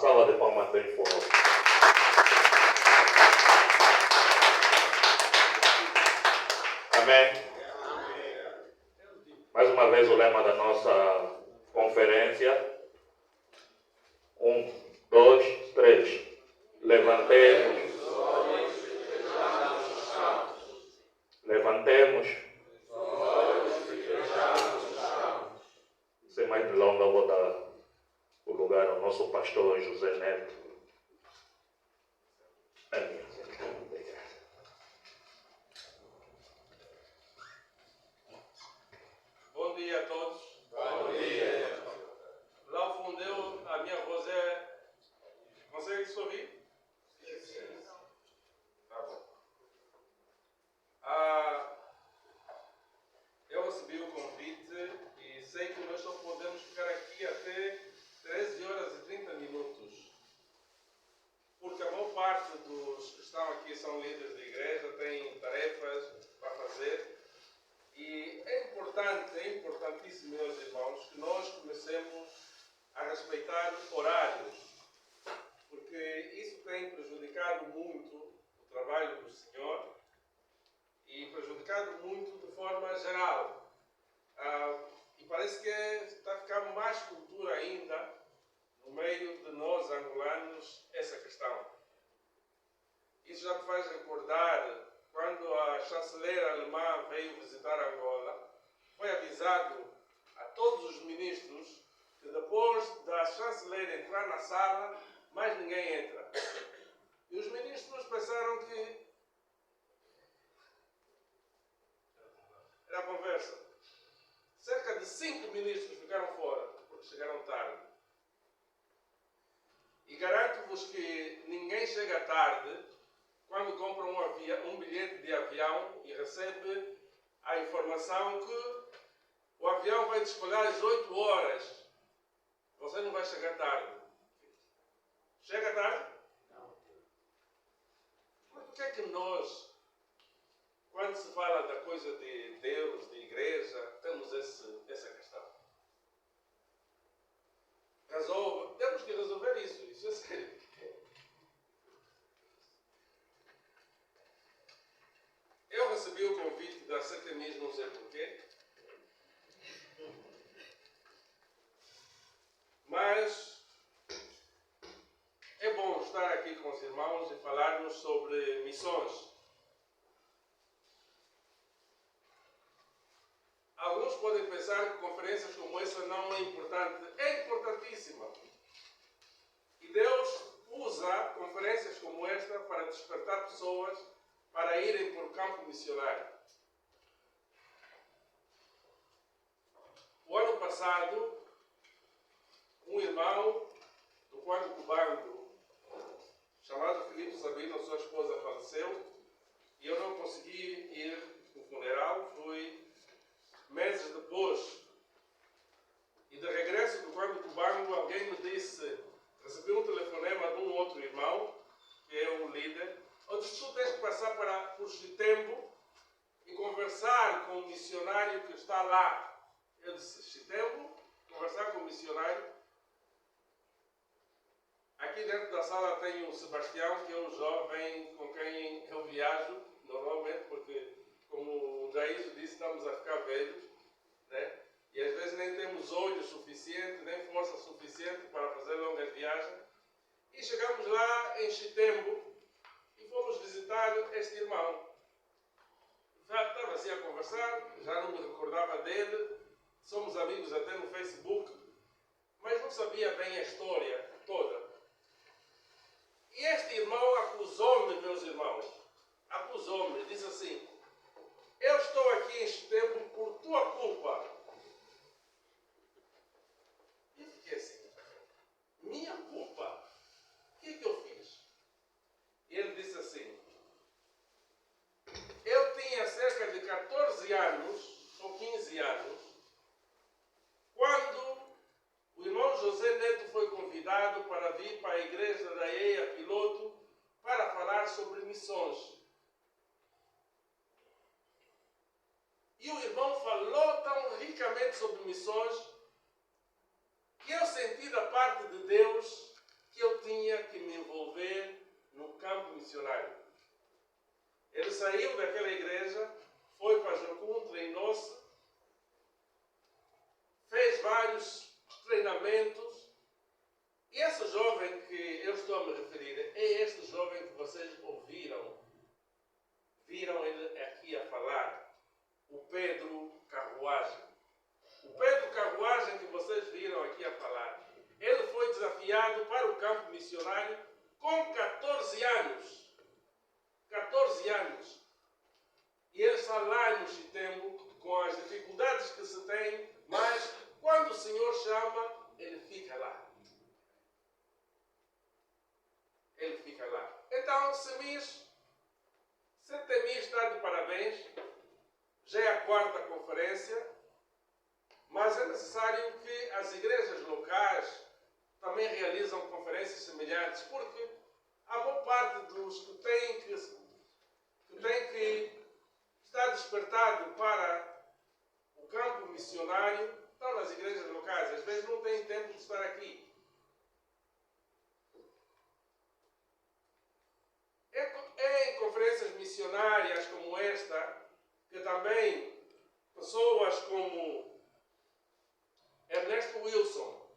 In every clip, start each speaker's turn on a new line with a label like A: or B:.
A: salva de palmas bem forte. Amém? Mais uma vez o lema da nossa conferência. 1, 2, 3. Levantemos. Levantemos. Sem mais delongas, eu vou dar o lugar ao nosso pastor José Neto. Amém.
B: Bom dia a todos.
A: Bom dia.
B: Lá ao fundo a minha voz é... Consegue se ouvir? Sim. Tá bom. Eu recebi o convite e sei que nós só podemos ficar aqui até 13 horas e 30 minutos. Porque a maior parte dos que estão aqui são líderes de igreja, têm tarefas para fazer. E é importantíssimo, meus irmãos, que nós comecemos a respeitar horários, porque isso tem prejudicado muito o trabalho do Senhor e prejudicado muito de forma geral. E parece que está a ficar mais cultura ainda no meio de nós angolanos essa questão. Isso já me faz recordar quando a chanceler alemã veio visitar Angola, foi avisado a todos os ministros que depois da chanceler entrar na sala, mais ninguém entra. E os ministros pensaram que era conversa. Cerca de 5 ministros ficaram fora, porque chegaram tarde. E garanto-vos que ninguém chega tarde quando compra um bilhete de avião e recebe a informação que o avião vai descolar às 8 horas. Você não vai chegar tarde. Chega tarde? Não. Mas por que é que nós, quando se fala da coisa de Deus, de igreja, temos essa questão? Temos que resolver isso. Isso é sério. Eu recebi o convite da CTMIS, não sei porquê. Mas é bom estar aqui com os irmãos e falarmos sobre missões. Alguns podem pensar que conferências como essa não é importante. É importantíssima. E Deus usa conferências como esta para despertar pessoas para irem para o campo missionário. O ano passado, um irmão do Quadro Cubano, chamado Filipe Sabino, sua esposa faleceu, e eu não consegui ir no funeral, fui meses depois. E de regresso do Quadro Cubano, alguém me disse, recebi um telefonema de um outro irmão, que é um líder, eu disse, tu tens que passar por Chitembo e conversar com o missionário que está lá. Eu disse, Chitembo, conversar com o missionário. Aqui dentro da sala tem o Sebastião, que é um jovem com quem eu viajo normalmente, porque, como o Jair disse, estamos a ficar velhos, né? E às vezes nem temos olhos suficientes, nem força suficiente para fazer longas viagens. E chegamos lá em Chitembo e fomos visitar este irmão. Já estava assim a conversar, já não me recordava dele, somos amigos até no Facebook, mas não sabia bem a história toda. E este irmão acusou-me, meus irmãos, acusou-me, disse assim, eu estou aqui em Chitembo por tua culpa. E eu fiquei assim, minha culpa? O que é que eu fiz? E ele disse assim, eu tinha cerca de 14 anos, ou 15 anos, quando o irmão José Neto foi convidado para vir para a igreja da EIA Piloto para falar sobre missões. E o irmão falou tão ricamente sobre missões que eu senti da parte de Deus que eu saiu daquela igreja, foi para Jocum, treinou-se, fez vários treinamentos. E esse jovem que eu estou a me referir é este jovem que vocês ouviram, viram ele aqui a falar, o Pedro Carruagem. O Pedro Carruagem que vocês viram aqui a falar, ele foi desafiado para o campo missionário com 14 anos. 14 anos. E ele está lá no Chitembo com as dificuldades que se tem, mas quando o Senhor chama, ele fica lá. Ele fica lá. Então, Semis está de parabéns. Já é a 4ª conferência, mas é necessário que as igrejas locais também realizam conferências semelhantes, porque a maior parte dos que têm que estar despertado para o campo missionário estão nas igrejas locais. Às vezes não têm tempo de estar aqui. É em conferências missionárias como esta que também pessoas como Ernesto Wilson,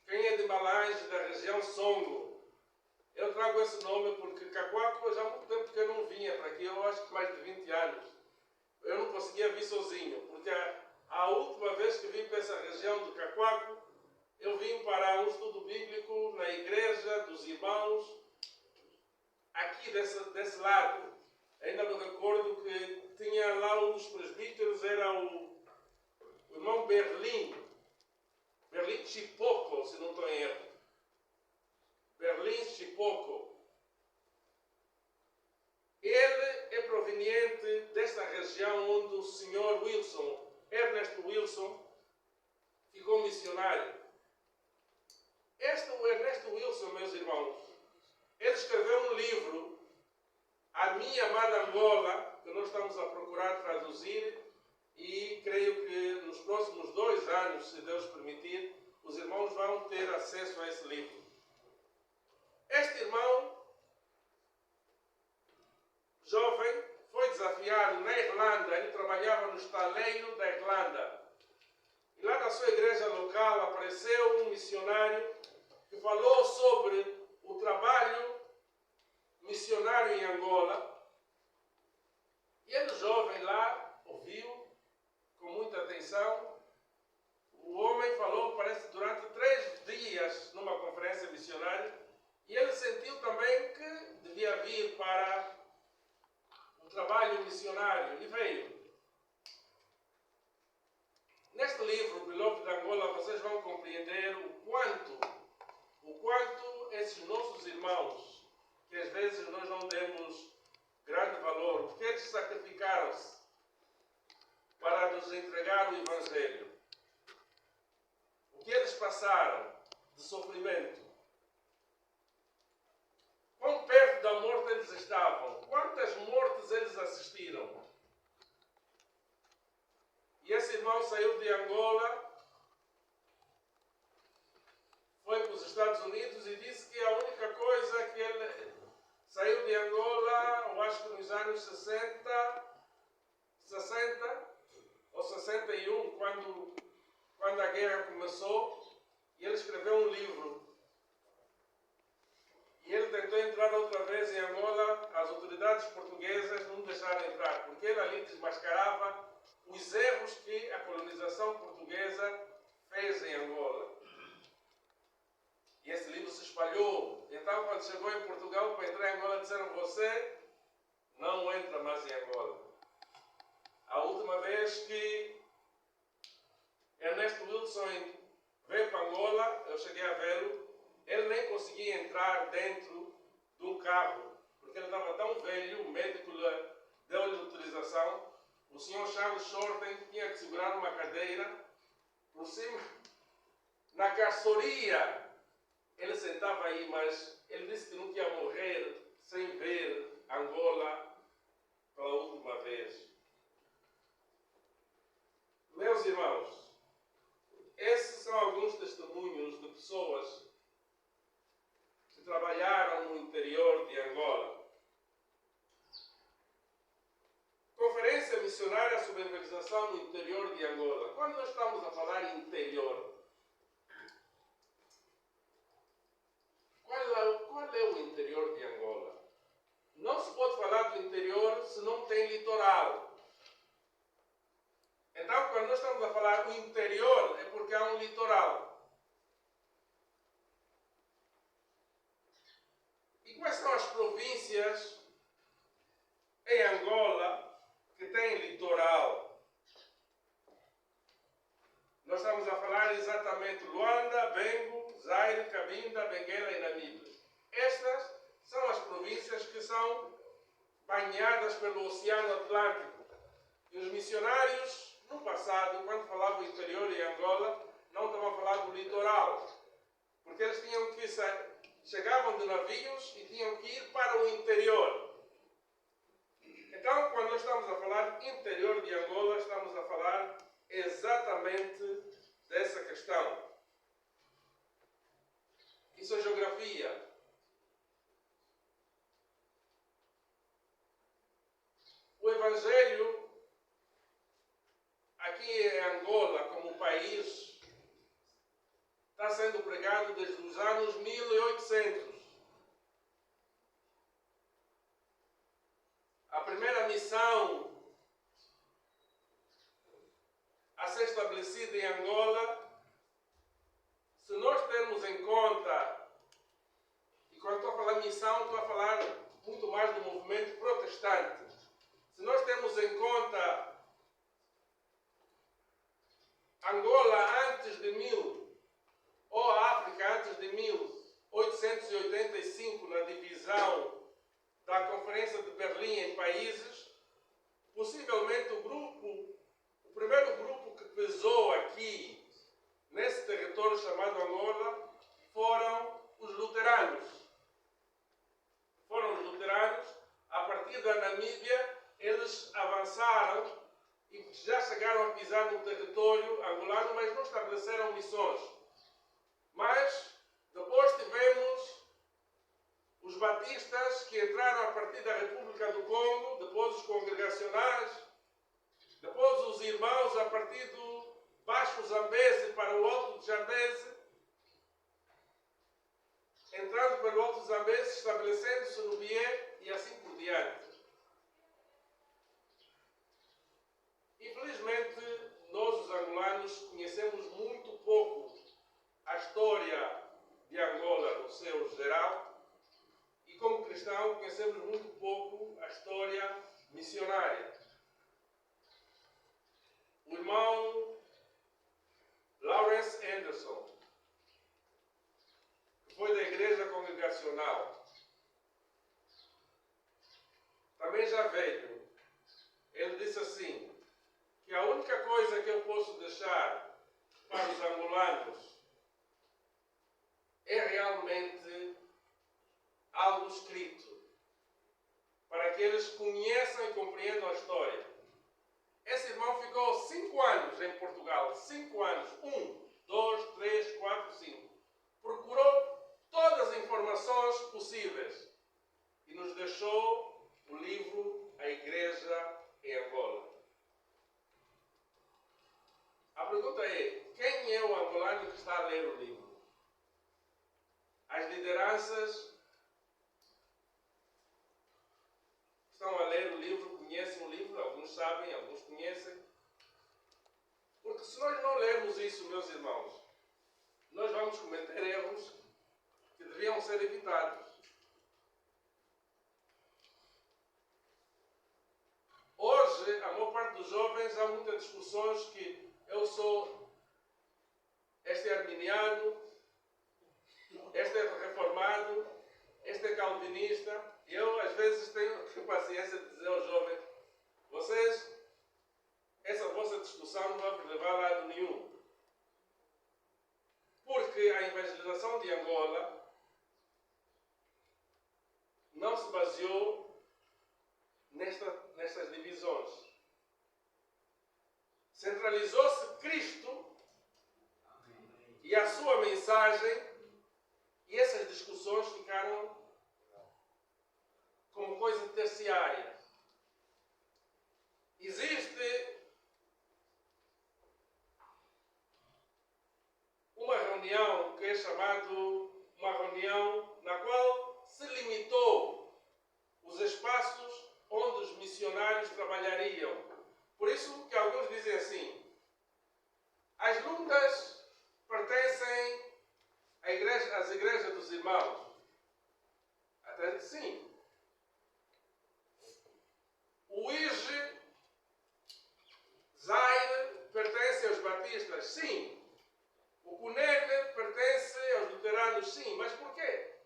B: quem é de Malange, da região Songo, eu trago esse nome porque Cacoaco já há muito tempo que eu não vinha para aqui, eu acho que mais de 20 anos. Eu não conseguia vir sozinho, porque a última vez que vim para essa região de Cacoaco, eu vim para um estudo bíblico na igreja dos irmãos, aqui desse lado. Ainda me recordo que tinha lá um dos presbíteros, era o irmão Berlim Chipoco, se não estou em erro. Berlim Chipoco. Ele é proveniente desta região onde o senhor Wilson, Ernesto Wilson, ficou missionário. O Ernesto Wilson, meus irmãos, ele escreveu um livro, A Minha Amada Angola, que nós estamos a procurar traduzir, e creio que nos próximos 2 anos, se Deus permitir, os irmãos vão ter acesso a esse livro. Este irmão, jovem, foi desafiado na Irlanda. Ele trabalhava no estaleiro da Irlanda. E lá na sua igreja local apareceu um missionário que falou sobre o trabalho missionário em Angola. E ele, jovem lá, ouviu com muita atenção. O homem falou, parece, durante 3 dias numa conferência missionária. E ele sentiu também que devia vir para o trabalho missionário. E veio. Neste livro, Beloved Angola, vocês vão compreender o quanto esses nossos irmãos, que às vezes nós não demos grande valor, porque eles sacrificaram-se para nos entregar o Evangelho. O que eles passaram de sofrimento. Quão perto da morte eles estavam. Quantas mortes eles assistiram. E esse irmão saiu de Angola, foi para os Estados Unidos e disse que a única coisa que ele saiu de Angola, eu acho que nos anos 60 ou 61, quando a guerra começou, e ele escreveu um livro. E ele tentou entrar outra vez em Angola, as autoridades portuguesas não deixaram entrar, porque ele ali desmascarava os erros que a colonização portuguesa fez em Angola. E esse livro se espalhou. Então, quando chegou em Portugal, para entrar em Angola, disseram: você não entra mais em Angola. A última vez que Ernesto Wilson veio para Angola, eu cheguei a vê-lo, ele nem conseguia entrar dentro de um carro, porque ele estava tão velho, o médico deu-lhe autorização. O senhor Charles Shorten tinha que segurar uma cadeira por cima, na carçoria. Ele sentava aí, mas ele disse que não ia morrer sem ver Angola pela última vez. Meus irmãos, esses são alguns testemunhos de pessoas que trabalharam no interior de Angola. sobre a evangelização no interior de Angola. Quando nós estamos a falar interior, qual é o interior de Angola? Não se pode falar do interior se não tem litoral. Então, quando nós estamos a falar do interior, é porque há um litoral. E quais são as províncias em Angola que têm litoral? Nós estamos a falar exatamente Luanda, Bengo, Zaire, Cabinda, Benguela e Namibe. Estas são as províncias que são banhadas pelo Oceano Atlântico. E os missionários, no passado, quando falavam do interior em Angola, não estavam a falar do litoral. Porque eles tinham que chegavam de navios e tinham que ir para o interior. Então, quando nós estamos a falar interior de Angola, estamos a falar exatamente dessa questão. Isso é geografia. O Evangelho, aqui em Angola, como país, está sendo pregado desde os anos 1800. A primeira missão a ser estabelecida em Angola, se nós termos em conta, e quando estou a falar missão, estou a falar muito mais do movimento protestante. Se nós temos em conta Angola antes de 1000, ou a África antes de 1885, na divisão da Conferência de Berlim em países, possivelmente o primeiro grupo que pesou aqui, nesse território chamado Angola, foram os luteranos. Foram os luteranos. A partir da Namíbia, eles avançaram e já chegaram a pisar no território angolano, mas não estabeleceram missões. Mas depois tivemos os batistas que entraram a partir da República do Congo, depois os congregacionais, depois os irmãos a partir do Baixo Zambeze para o Alto de Zambeze, entrando pelo Alto Zambeze, estabelecendo-se no Bié e assim por diante. Infelizmente, nós os angolanos conhecemos muito pouco a história de Angola no seu geral e como cristão conhecemos muito pouco a história missionária. O irmão Lawrence Anderson, que foi da Igreja Congregacional, também já veio. Ele disse assim, que a única coisa que eu posso deixar para os angolanos é realmente algo escrito, para que eles conheçam e compreendam a história. Esse irmão ficou 5 anos em Portugal, 5 anos, 1, 2, 3, 4, 5. Procurou todas as informações possíveis e nos deixou o livro A Igreja em Angola. A pergunta é, quem é o angolano que está a ler o livro? As lideranças estão a ler o livro, conhecem o livro, alguns sabem, alguns conhecem. Porque se nós não lermos isso, meus irmãos, nós vamos cometer erros que deviam ser evitados. Hoje, a maior parte dos jovens, há muitas discussões que este é arminiano, este é reformado, este é calvinista. Eu, às vezes, tenho paciência de dizer aos jovens, vocês, essa vossa discussão não vai levar a lado nenhum. Porque a evangelização de Angola não se baseou nestas divisões. Centralizou-se Cristo e a sua mensagem, e essas discussões ficaram como coisa terciária. Existe é chamado uma reunião na qual se limitou os espaços onde os missionários trabalhariam. Por isso que alguns dizem assim: as lundas pertencem às igrejas dos irmãos. Até que sim. O IRGE, Zaire, pertence aos batistas, sim. O CUNEG pertence aos luteranos, sim. Mas por quê?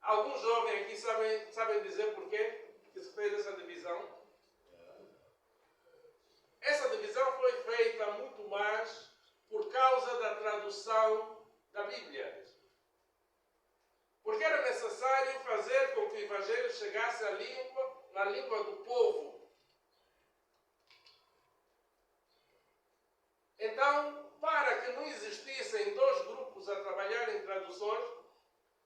B: Alguns jovens aqui sabem dizer por quê que se fez essa divisão? Essa divisão foi feita muito mais por causa da tradução da Bíblia. Porque era necessário fazer com que o Evangelho chegasse na língua do povo. Então, para que não existissem dois grupos a trabalhar em traduções,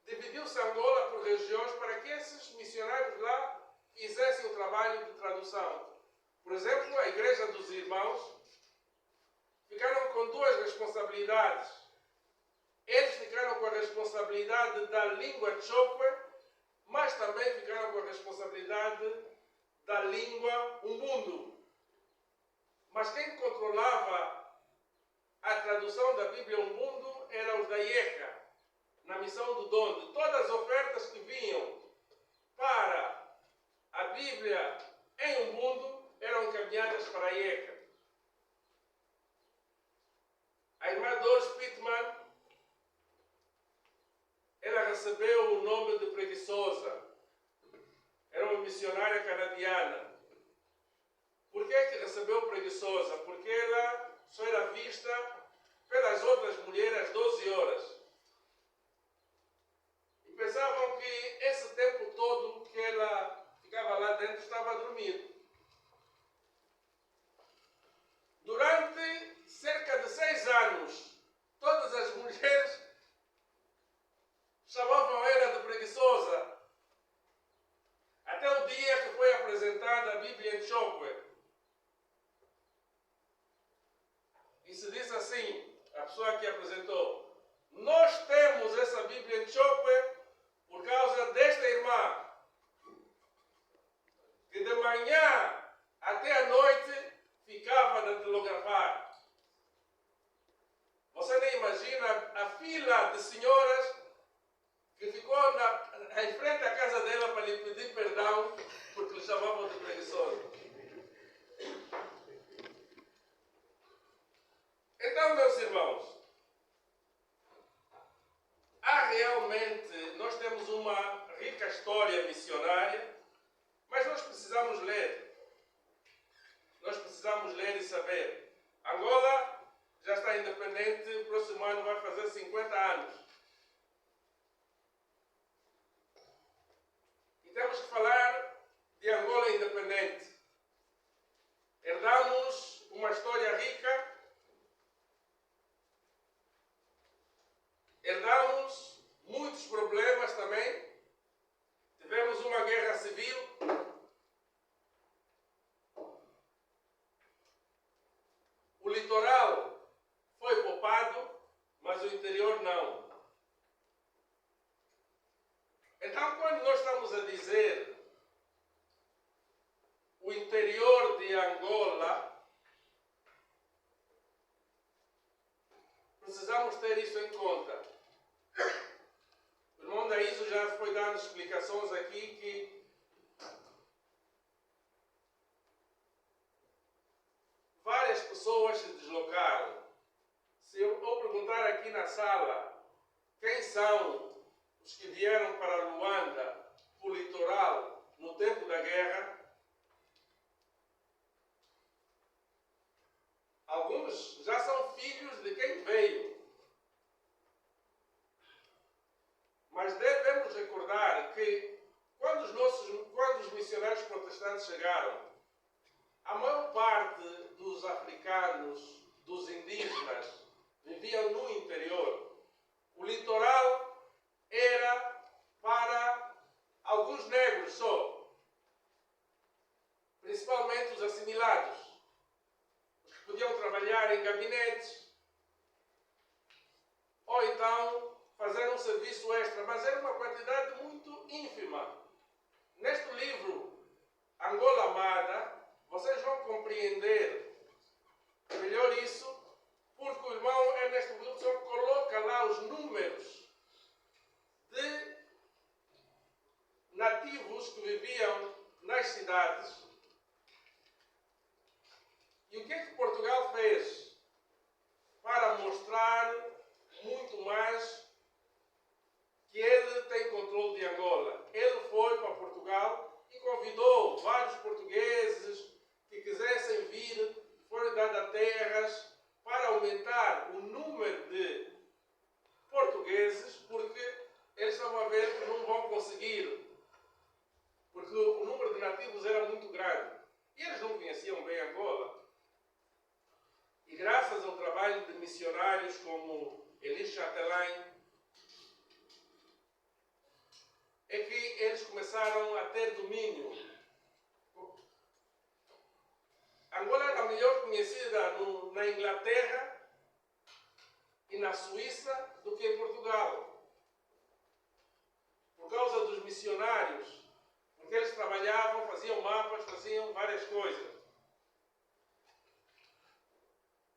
B: dividiu-se Angola por regiões para que esses missionários lá fizessem o trabalho de tradução. Por exemplo, a Igreja dos Irmãos ficaram com duas responsabilidades. Eles ficaram com a responsabilidade da língua Chokwe, mas também ficaram com a responsabilidade da língua Umbundo. Mas quem controlava a tradução da Bíblia Umbundo eram os da IECA, na missão do Dondo. Todas as ofertas que vinham para a Bíblia em Umbundo eram encaminhadas para a IECA. A irmã Doris Pittman, ela recebeu o nome de preguiçosa. Era uma missionária canadiana. Por que recebeu preguiçosa? Porque ela só era vista pelas outras mulheres às 12 horas. E pensavam que esse tempo todo que ela ficava lá dentro estava a dormir. Durante cerca de 6 anos, todas as mulheres chamavam ela de preguiçosa. Até o dia que foi apresentada a Bíblia em Chokwe. E se diz assim, a pessoa que apresentou: nós temos essa Bíblia em Chokwe por causa desta irmã, que de manhã até à noite ficava a datilografar. Você nem imagina a fila de senhoras que ficou em frente à casa dela para lhe pedir perdão porque lhe chamavam de preguiçosa. Então, meus irmãos, nós temos uma rica história missionária, mas nós precisamos ler. Nós precisamos ler e saber. Angola já está independente, o próximo ano vai fazer 50 anos. E temos que falar de Angola independente. Herdamos uma história rica, herdamos muitos problemas também. Tivemos uma guerra civil. O litoral foi poupado, mas o interior não. Então, quando nós estamos a dizer o interior de Angola, precisamos ter isso em conta. O irmão Daíso já foi dando explicações aqui que várias pessoas se deslocaram. Se eu perguntar aqui na sala quem são os que vieram para Luanda, para o litoral, no tempo da guerra, alguns já são filhos de quem veio. Mas devemos recordar que quando os missionários protestantes chegaram, a maior parte dos africanos, dos indígenas, viviam no interior. O litoral era para alguns negros só, principalmente os assimilados, os que podiam trabalhar em gabinetes. compreender melhor isso, porque o irmão Ernesto Wilson coloca lá os números de nativos que viviam nas cidades. E o que é que Portugal fez para mostrar muito mais que ele tem controle de Angola? Ele foi para Portugal e convidou vários portugueses que quisessem vir, foram dadas terras para aumentar o número de portugueses, porque eles estavam a ver que não vão conseguir, porque o número de nativos era muito grande. E eles não conheciam bem Angola. E graças ao trabalho de missionários como Elie Chatelain, é que eles começaram a ter domínio. Angola era melhor conhecida na Inglaterra e na Suíça do que em Portugal. Por causa dos missionários, porque eles trabalhavam, faziam mapas, faziam várias coisas.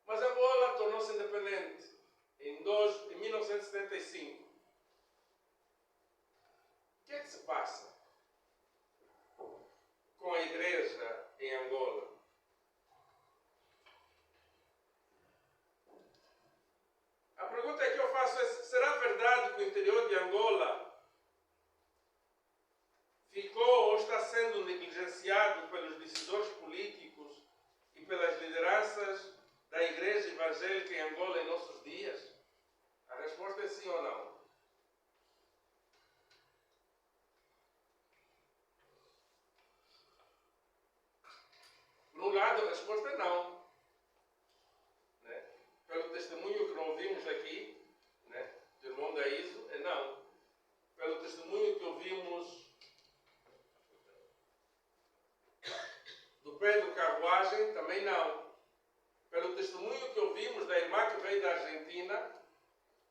B: Mas Angola tornou-se independente em 1975. O que é que se passa com a igreja em Angola? A pergunta que eu faço é: será verdade que o interior de Angola ficou ou está sendo negligenciado pelos decisores políticos e pelas lideranças da Igreja Evangélica em Angola em nossos dias? A resposta é sim ou não. Por um lado, a resposta é não. Né? Pelo testemunho que não ouvimos aqui, né, do irmão da Iso, é não. Pelo testemunho que ouvimos do Pedro Carruagem, também não. Pelo testemunho que ouvimos da irmã que veio da Argentina,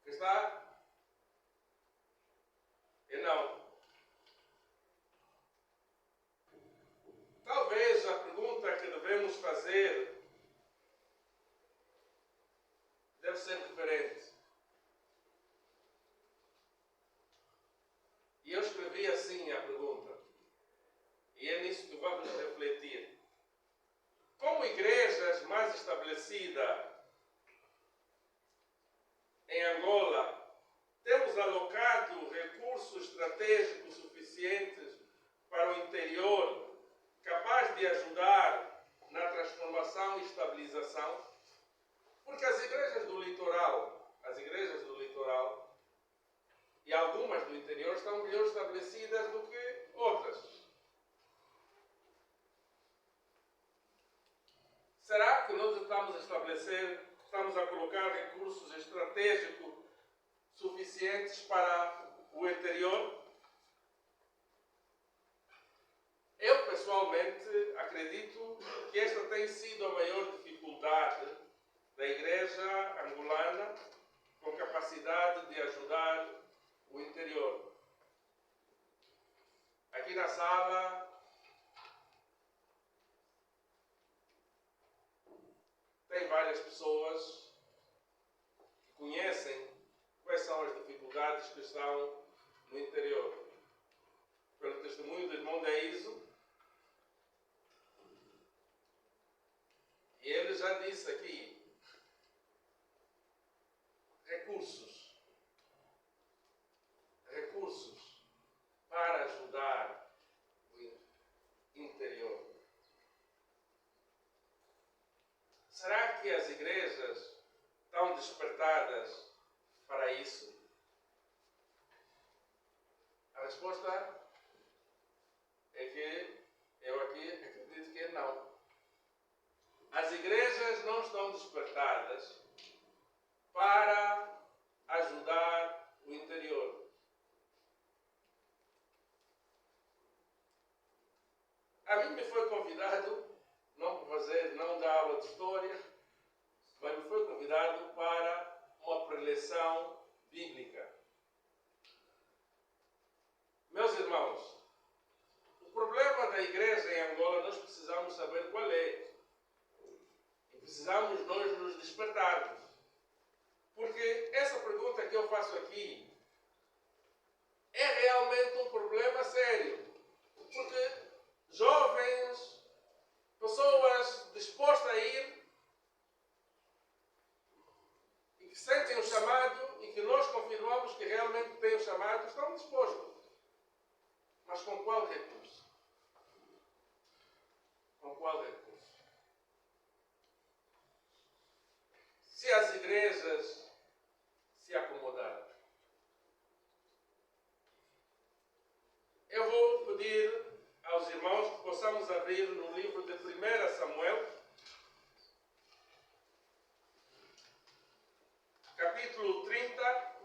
B: que está, é não. Talvez a pergunta que devemos fazer deve ser diferente. E eu escrevi assim a pergunta. E é nisso que vamos refletir. Como igrejas mais estabelecidas em Angola, temos alocado recursos estratégicos suficientes para o interior, capaz de ajudar na transformação e estabilização? Porque as igrejas do litoral e algumas do interior estão melhor estabelecidas do que outras. Será que nós estamos a colocar recursos estratégicos suficientes para o interior? Eu, pessoalmente, acredito que esta tem sido a maior dificuldade da Igreja angolana com capacidade de ajudar o interior. Aqui na sala tem várias pessoas que conhecem quais são as dificuldades que estão no interior. Pelo testemunho do irmão da Iso, e ele já disse aqui, recursos para ajudar o interior. Será que as igrejas estão despertadas para isso? A resposta é que eu aqui acredito que não. As igrejas não estão despertadas para ajudar o interior. A mim me foi convidado, não dar aula de história, mas me foi convidado para uma preleção bíblica. Meus irmãos, o problema da igreja em Angola nós precisamos saber qual é. chamados estão dispostos. Mas com qual recurso? Com qual recurso? Se as igrejas se acomodarem, eu vou pedir aos irmãos que possamos abrir no livro de 1 Samuel, capítulo 30.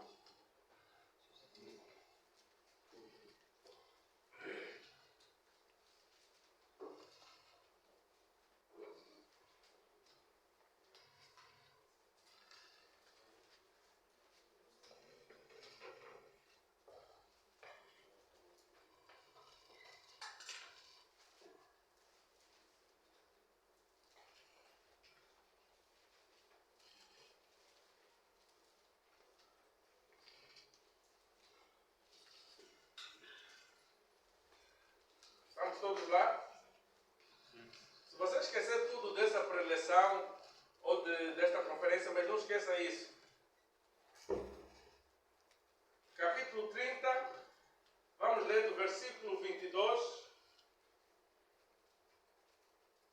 B: Estamos todos lá? Se você esquecer tudo dessa preleção ou desta conferência, mas não esqueça isso. Capítulo 30, vamos ler do versículo 22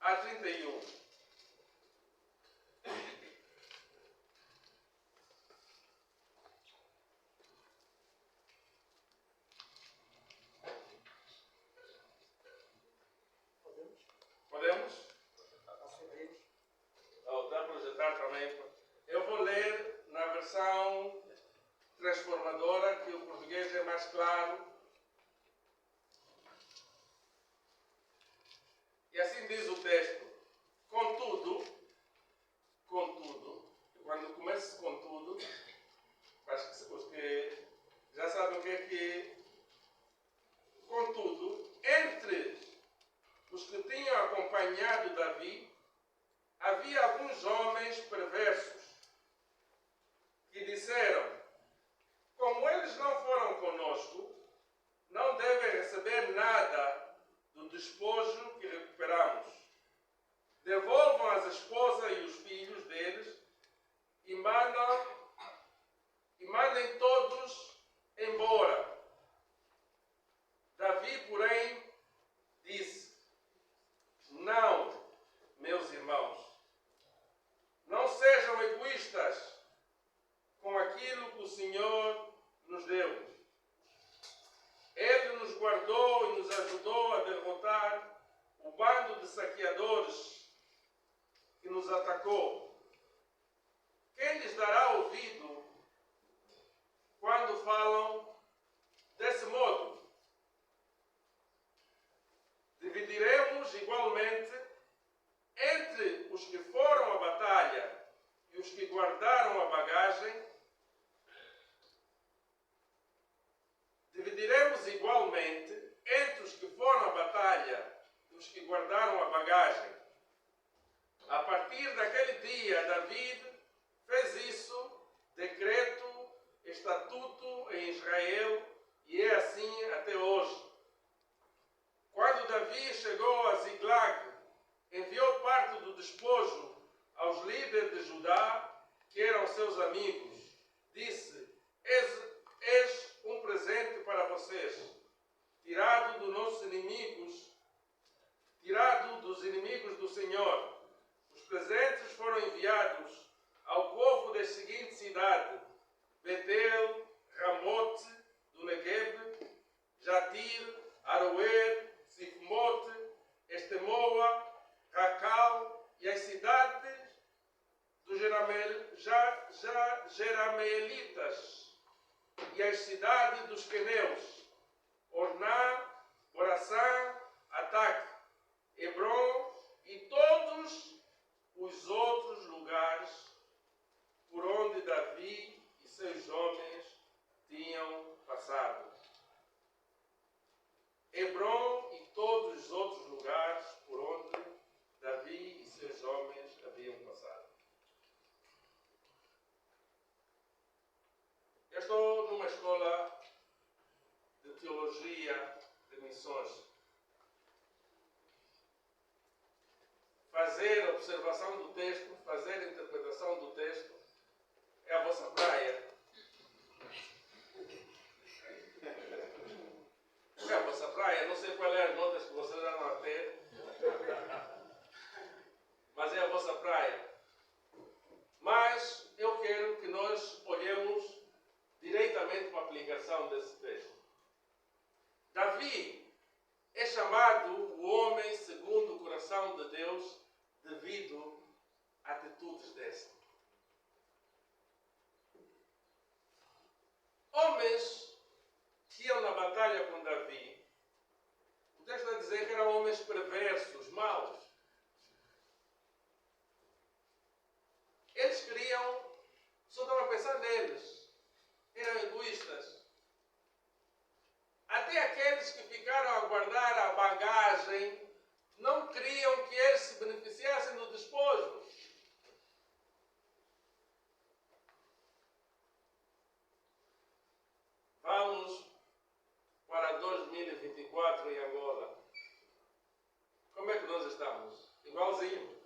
B: a 31. Podemos? Dá para projetar também. Eu vou ler na versão transformadora, que o português é mais claro. E assim diz o texto: Contudo, quando começa contudo, acho que os que já sabem o que é que. Contudo, entre os que tinham acompanhado Davi, havia alguns homens perversos que disseram: como eles não foram conosco, não devem receber nada do despojo que recuperamos. Devolvam as esposas e os filhos deles e mandem todos embora. Davi, porém, disse: não, meus irmãos, não sejam egoístas com aquilo que o Senhor nos deu. Ele nos guardou e nos ajudou a derrotar o bando de saqueadores que nos atacou. Quem lhes dará ouvido quando falam desse modo? Dividiremos igualmente entre os que foram à batalha e os que guardaram a bagagem. Dividiremos igualmente entre os que foram à batalha e os que guardaram a bagagem. A partir daquele dia, David fez isso, decreto, estatuto em Israel, e é assim até hoje. Quando Davi chegou a Ziklag, enviou parte do despojo aos líderes de Judá, que eram seus amigos. Disse: eis um presente para vocês, tirado dos inimigos do Senhor. Os presentes foram enviados ao povo das seguintes cidades: Betel, Ramote do Negueb, Jatir, Aroer, Sifmote, Estemoa, Racal e as cidades dos Jerameelitas e as cidades dos Queneus, Orná, Boraçã, Ataque, Hebron e todos os outros lugares por onde Davi e seus homens tinham passado. Hebron e todos os outros lugares por onde Davi e seus homens haviam passado. Eu estou numa escola de teologia de missões. Fazer observação do texto, fazer interpretação do texto é a vossa praia. nossa praia. Mas eu quero que nós olhemos diretamente para a aplicação desse texto. Davi é chamado o homem segundo o coração de Deus devido a atitudes desta. Homens que iam na batalha com Davi, o texto está a dizer que eram homens perversos, maus. Eles queriam, só estavam a pensar neles, eram egoístas. Até aqueles que ficaram a guardar a bagagem não queriam que eles se beneficiassem do despojo. Vamos para 2024 em Angola. Como é que nós estamos? Igualzinho.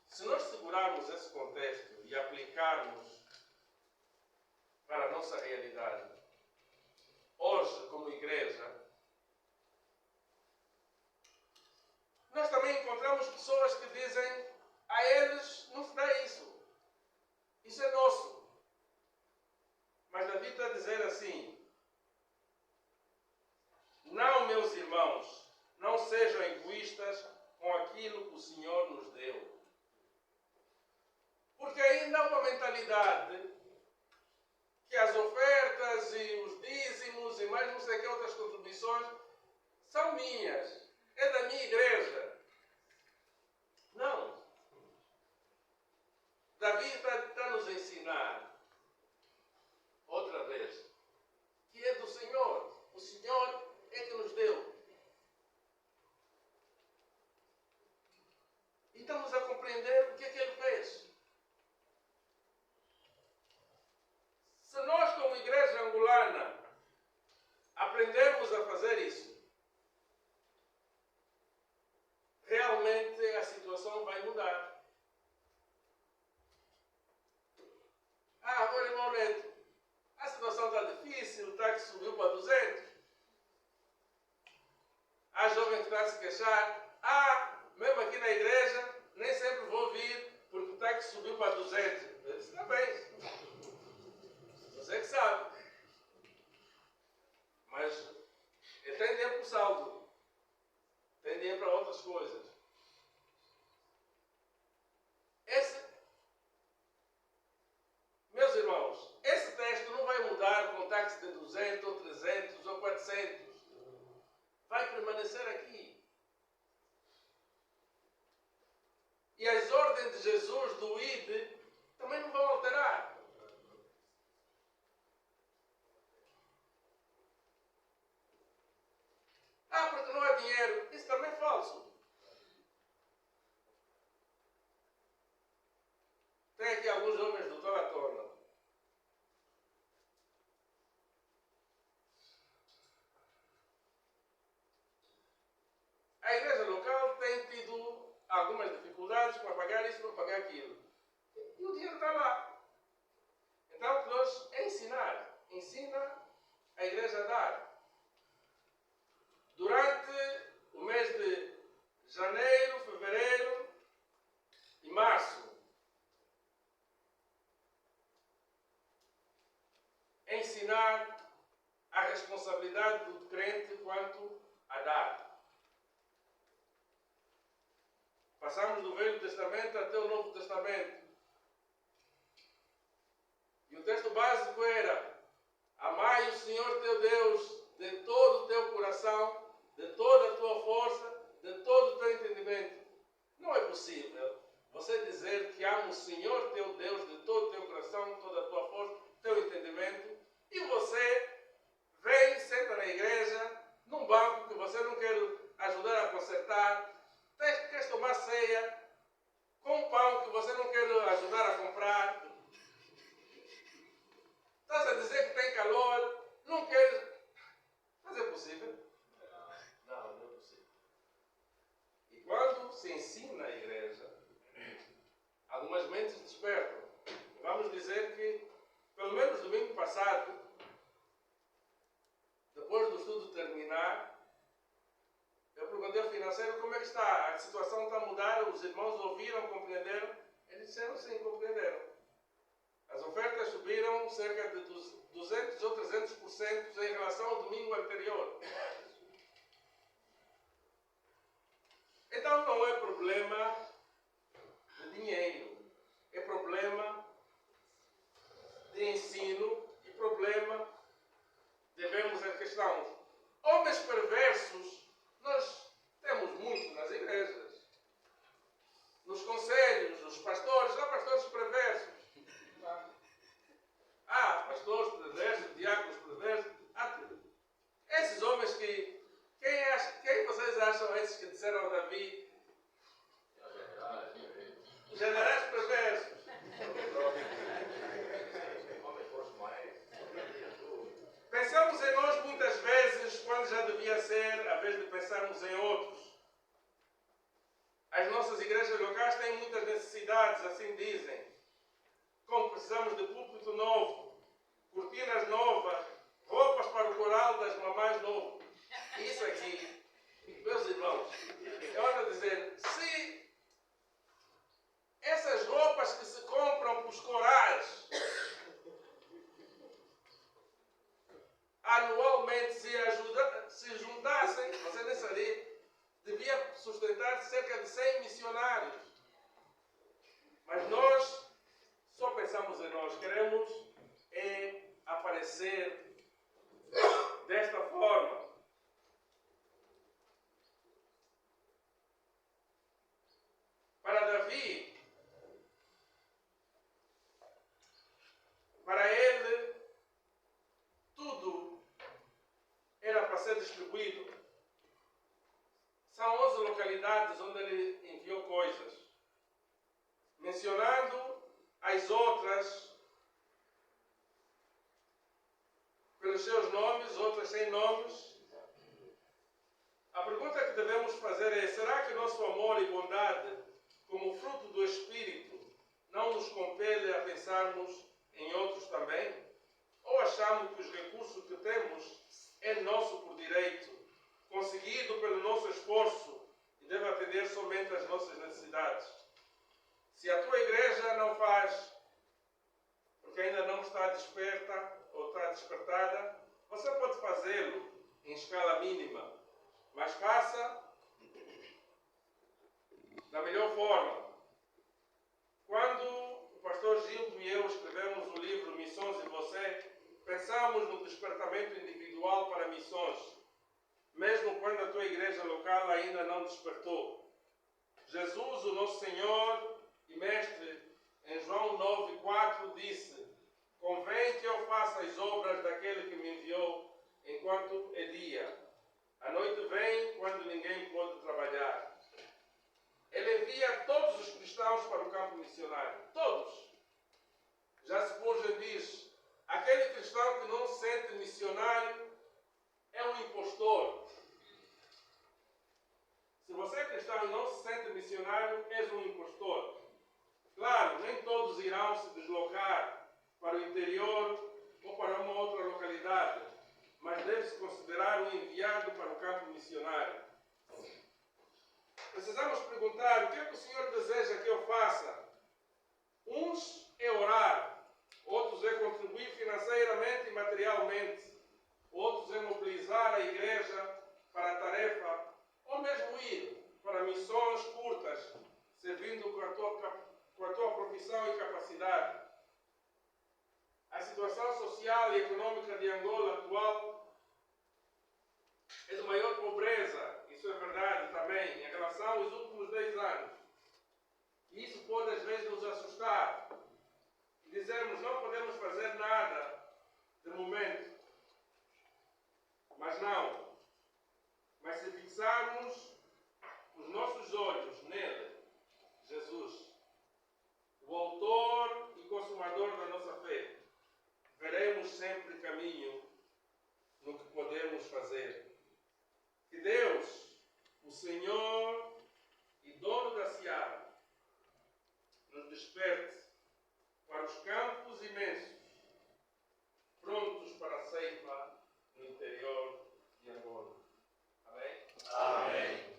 B: Se nós segurarmos esse contexto e aplicarmos para a nossa realidade, hoje, como igreja, nós também encontramos pessoas que dizem: a eles não se dá isso. Isso é nosso. Mas Davi está a dizer assim: não, meus irmãos, não sejam egoístas com aquilo que o Senhor nos deu. Porque ainda há uma mentalidade que as ofertas e os dízimos e mais não sei que outras contribuições são minhas. É da minha igreja. Não. Davi está a nos ensinar, outra vez, que é do Senhor. O Senhor é que nos deu. E estamos a compreender o que é que Ele fez. Se nós, como igreja angolana, aprendermos a fazer isso, realmente a situação vai mudar. Agora, irmão Neto, a situação está difícil, o táxi subiu para 200. Há jovem que está a se queixar. Mesmo aqui na igreja, nem sempre vou vir porque o táxi subiu para 200. Eu disse: está bem. Você que sabe. Mas ele tem dinheiro para o saldo. Tem dinheiro para outras coisas. Meus irmãos, esse texto não vai mudar com táxi de 200 ou 300 ou 400. Vai permanecer aqui. E as ordens de Jesus do ID também não vão alterar. Porque não há dinheiro. Isso também é falso. Tem aqui alguns jovens do Tola. A igreja local tem tido algumas dificuldades para pagar isso, para pagar aquilo. E o dinheiro está lá. Então, nós ensinar. Ensina a igreja a dar. Durante o mês de janeiro, fevereiro e março, ensinar a responsabilidade do crente quanto a dar. Passamos do Velho Testamento até o Novo Testamento. E o texto básico era: amai o Senhor teu Deus de todo o teu coração, de toda a tua força, de todo o teu entendimento. Não é possível você dizer que ama o Senhor teu Deus de todo o teu coração, toda a tua força, teu entendimento, e você vem, senta na igreja, num banco que você não quer ajudar a consertar, queres tomar ceia, com um pão que você não quer ajudar a comprar, estás a dizer que tem calor, não queres. Mas é possível? Não, não é possível. E quando se ensina a igreja, algumas mentes despertam. Vamos dizer que, pelo menos domingo passado, depois do estudo terminar, situação está a mudar, os irmãos ouviram, compreenderam? Eles disseram sim, compreenderam. As ofertas subiram cerca de 200 ou 300% em relação ao domingo anterior. Então não é problema de dinheiro, é problema de ensino e problema de vermos a questão. Homens perversos, nós temos muito nas igrejas, nos conselhos, os pastores, há pastores perversos. Há pastores perversos, diáconos perversos, há tudo. Esses homens que, quem vocês acham esses que disseram a Davi? Generais perversos. Pensamos em nós muitas vezes quando já devia ser a vez de pensarmos em outros. As nossas igrejas locais têm muitas necessidades, assim dizem. Como precisamos de púlpito novo, cortinas novas, roupas para o coral das mamães novo. Isso aqui, meus irmãos, é hora de dizer, se essas roupas que se compram para os corais anualmente se juntassem, você nem sabia, devia sustentar cerca de 100 missionários. Mas nós só pensamos em nós, queremos aparecer desta forma. Para Davi, para ele, tudo era para ser distribuído. São 11 localidades onde ele enviou coisas. Mencionando as outras pelos seus nomes, outras sem nomes. A pergunta que devemos fazer é: será que nosso amor e bondade, como fruto do Espírito, não nos compele a pensarmos em outros também? Ou achamos que os recursos que temos é nosso por direito, conseguido pelo nosso esforço e deve atender somente às nossas necessidades? Se a tua igreja não faz, porque ainda não está desperta ou está despertada, você pode fazê-lo em escala mínima, mas faça da melhor forma. Quando o pastor Gildo e eu escrevemos o livro Missões e Você, pensamos no despertamento individual para missões, mesmo quando a tua igreja local ainda não despertou. Jesus, o nosso Senhor e Mestre, em João 9,4 disse: convém que eu faça as obras daquele que me enviou enquanto é dia. A noite vem quando ninguém pode trabalhar. Ele envia todos os cristãos para o campo missionário. Todos. Já Spurgeon diz: aquele cristão que não se sente missionário é um impostor. Se você é cristão e não se sente missionário, és um impostor. Claro, nem todos irão se deslocar para o interior ou para uma outra localidade, mas deve-se considerar um enviado para o campo missionário. Precisamos perguntar: o que é que o Senhor deseja que eu faça? Uns é orar, outros é contribuir financeiramente e materialmente, outros é mobilizar a igreja para a tarefa, ou mesmo ir para missões curtas, servindo com a tua profissão e capacidade. A situação social e econômica de Angola atual é de maior pobreza, isso é verdade também, em relação aos últimos 10 anos. E isso pode às vezes nos assustar e dizermos: não podemos fazer nada de momento. Mas não. Mas se fixarmos os nossos olhos nele, Jesus, o autor e consumador da nossa fé, veremos sempre caminho no que podemos fazer. Que Deus, o Senhor e dono da seara, nos desperte para os campos imensos, prontos para a ceifa no interior de Angola. Amém?
A: Amém.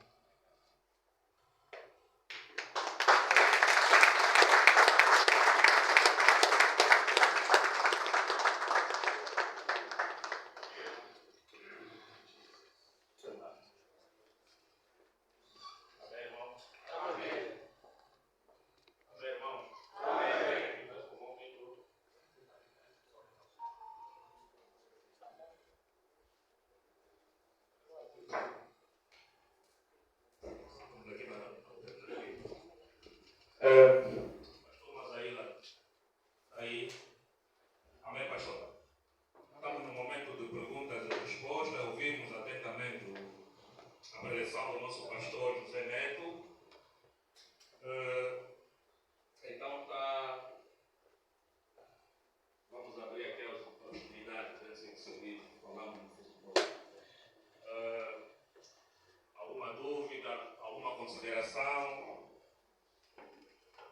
A: consideração?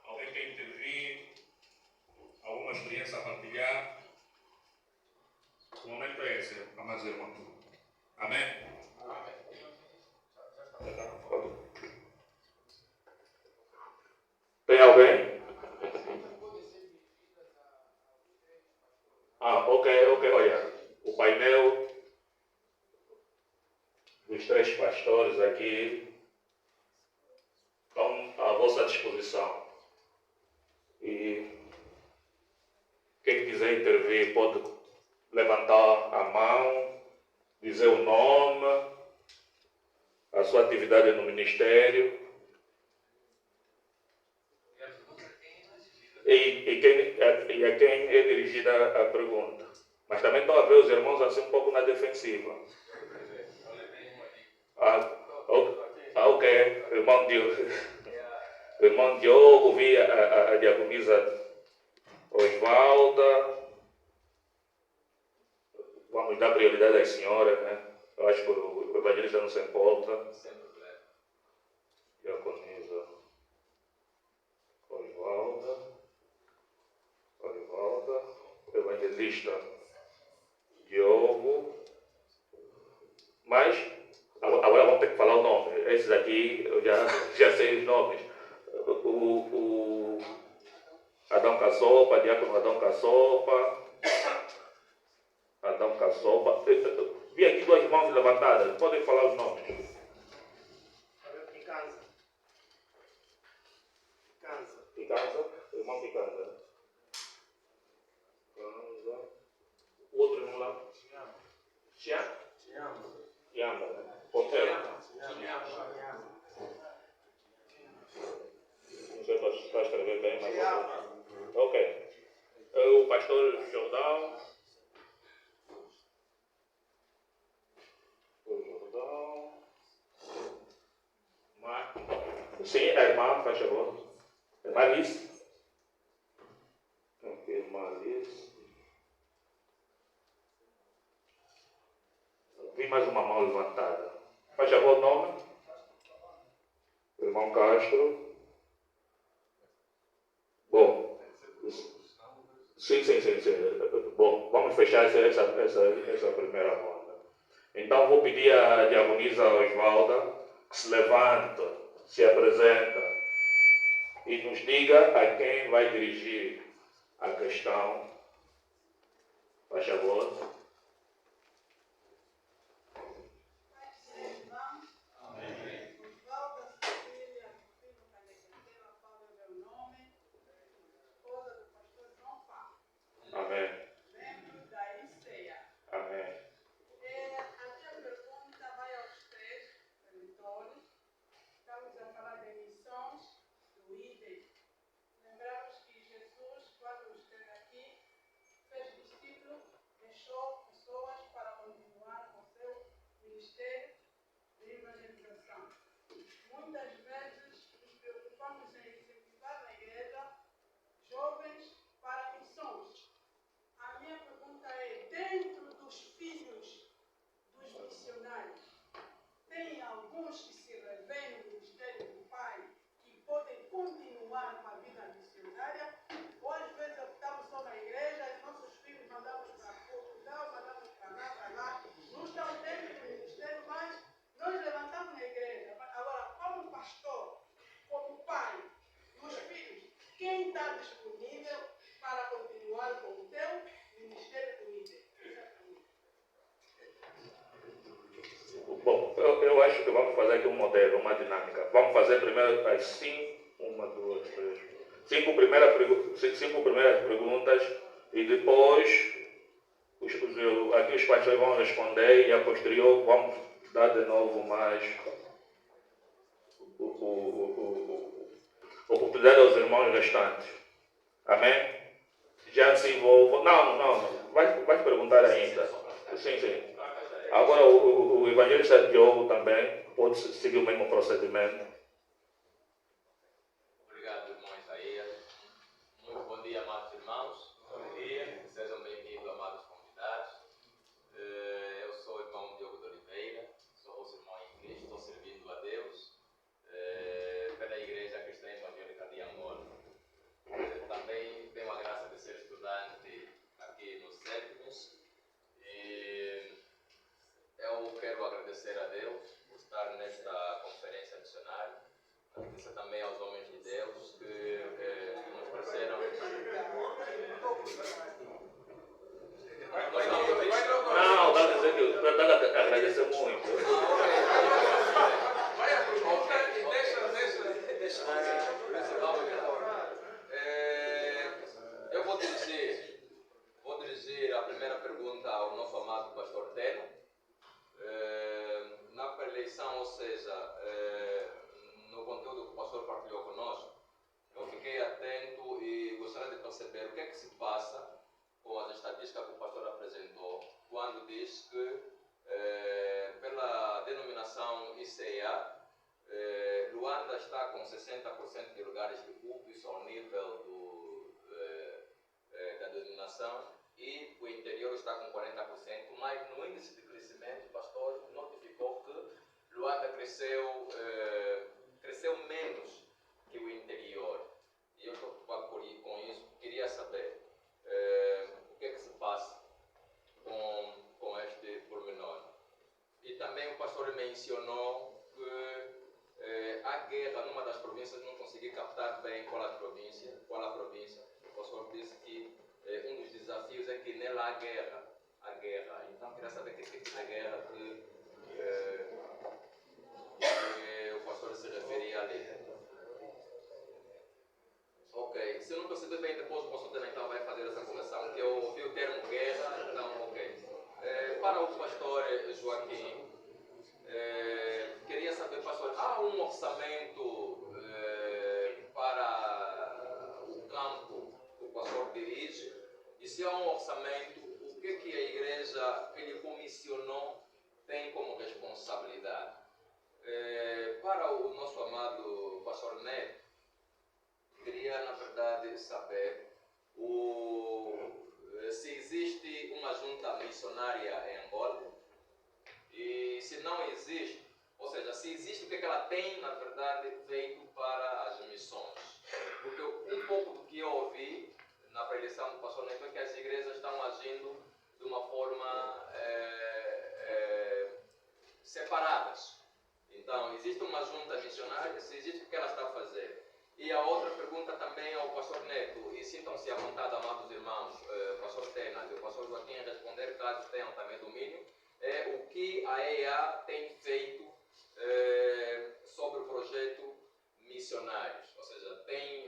A: Alguém quer intervir? Alguma experiência a partilhar? O momento é esse, amados irmãos. Amém? Tem alguém? Ok. Olha, o painel dos 3 pastores aqui estão à vossa disposição. E quem quiser intervir pode levantar a mão, dizer o nome, a sua atividade no ministério. E a quem é dirigida a pergunta. Mas também estão a ver os irmãos assim um pouco na defensiva. Ok. Irmão Diogo, vi a diaconisa Osvalda. Vamos dar prioridade às senhoras, né? Eu acho que o evangelista não se importa. Diaconisa Osvalda. Evangelista Diogo. Mas agora vamos ter que falar o nome. Esses aqui eu já sei os nomes. O Adão Caçopa, Diácono Adão Caçopa. Vi aqui 2 mãos levantadas. Podem falar os nomes. Picanza. Irmão Picanza. O outro irmão lá? Chiamba, né? Porteiro. Não sei se está a escrever bem, mas... Ok. O pastor Jordão. Sim, a irmã, faz favor. Irmã Alice. Ok, irmã Alice. Vi mais uma mão levantada. Faz favor o nome. Irmão Castro. Bom. Sim. Bom, vamos fechar essa primeira ronda. Então vou pedir à diaconisa Osvalda que se levante, se apresenta e nos diga a quem vai dirigir a questão. Faz favor. Amém. Amém.
C: A minha pergunta vai aos 3 eleitores. Estamos a falar de missões do ID. Lembramos que Jesus, quando esteve aqui, fez discípulos, deixou pessoas para continuar com o seu ministério de evangelização. Muitas vezes nos preocupamos em incentivar na igreja jovens para missões. A minha pergunta é, dentro dos filhos dos missionários, tem alguns que se revêem no ministério do Pai que podem continuar com a vida missionária? Ou às vezes optamos só na igreja e nossos filhos mandamos para Portugal, mandamos para lá, não estão dentro do ministério, mas nós levantamos na igreja. Agora, como pastor, como pai dos filhos, quem está disponível para continuar com o teu ministério do ID?
A: Bom, eu acho que vamos fazer aqui um modelo, uma dinâmica. Vamos fazer primeiro as 5 primeiras perguntas e depois aqui os pastores vão responder e a posterior vamos dar de novo mais oportunidade aos irmãos restantes. Amém? Já se envolvo. Não. Vai perguntar ainda. Sim. Agora o evangelista Diogo também pode seguir o mesmo procedimento.
D: Obrigado, irmão Isaías. Muito bom dia, amados irmãos. Bom dia. Sejam bem-vindos, amados convidados. Eu sou o irmão Diogo de Oliveira, sou vosso irmão em Cristo, estou servindo a Deus. estatística que o pastor apresentou, quando diz que, pela denominação ICEA, Luanda está com 60% de lugares de culto, isso ao nível da denominação, e o interior está com 40%, mas no índice de crescimento, o pastor notificou que Luanda cresceu menos que o interior. E eu estou preocupado com isso. Queria saber o que é que se passa com este pormenor. E também o pastor mencionou que há guerra numa das províncias, não consegui captar bem qual a província. O pastor disse que um dos desafios é que nela há guerra. Então queria saber que tipo de guerra que o pastor se referia ali. Ok, se eu não perceber bem, depois o pastor também vai fazer essa correção, que eu ouvi o termo guerra, então ok. Para o pastor Joaquim, queria saber, pastor, há um orçamento para o campo que o pastor dirige? E se há um orçamento, o que a igreja que lhe comissionou tem como responsabilidade? Para o nosso amado pastor Neto, queria, na verdade, saber se existe uma junta missionária em Angola e se não existe, ou seja, se existe, o que ela tem, na verdade, feito para as missões. Porque um pouco do que eu ouvi na preleção do pastor Neto é que as igrejas estão agindo de uma forma separadas. Então, existe uma junta missionária, se existe, o que ela está a fazer? E a outra pergunta também ao pastor Neto, e sintam-se à vontade, amados irmãos, pastor Tenas e o pastor Joaquim, a responder, caso tenham também domínio, é o que a EA tem feito sobre o projeto missionários. Ou seja, tem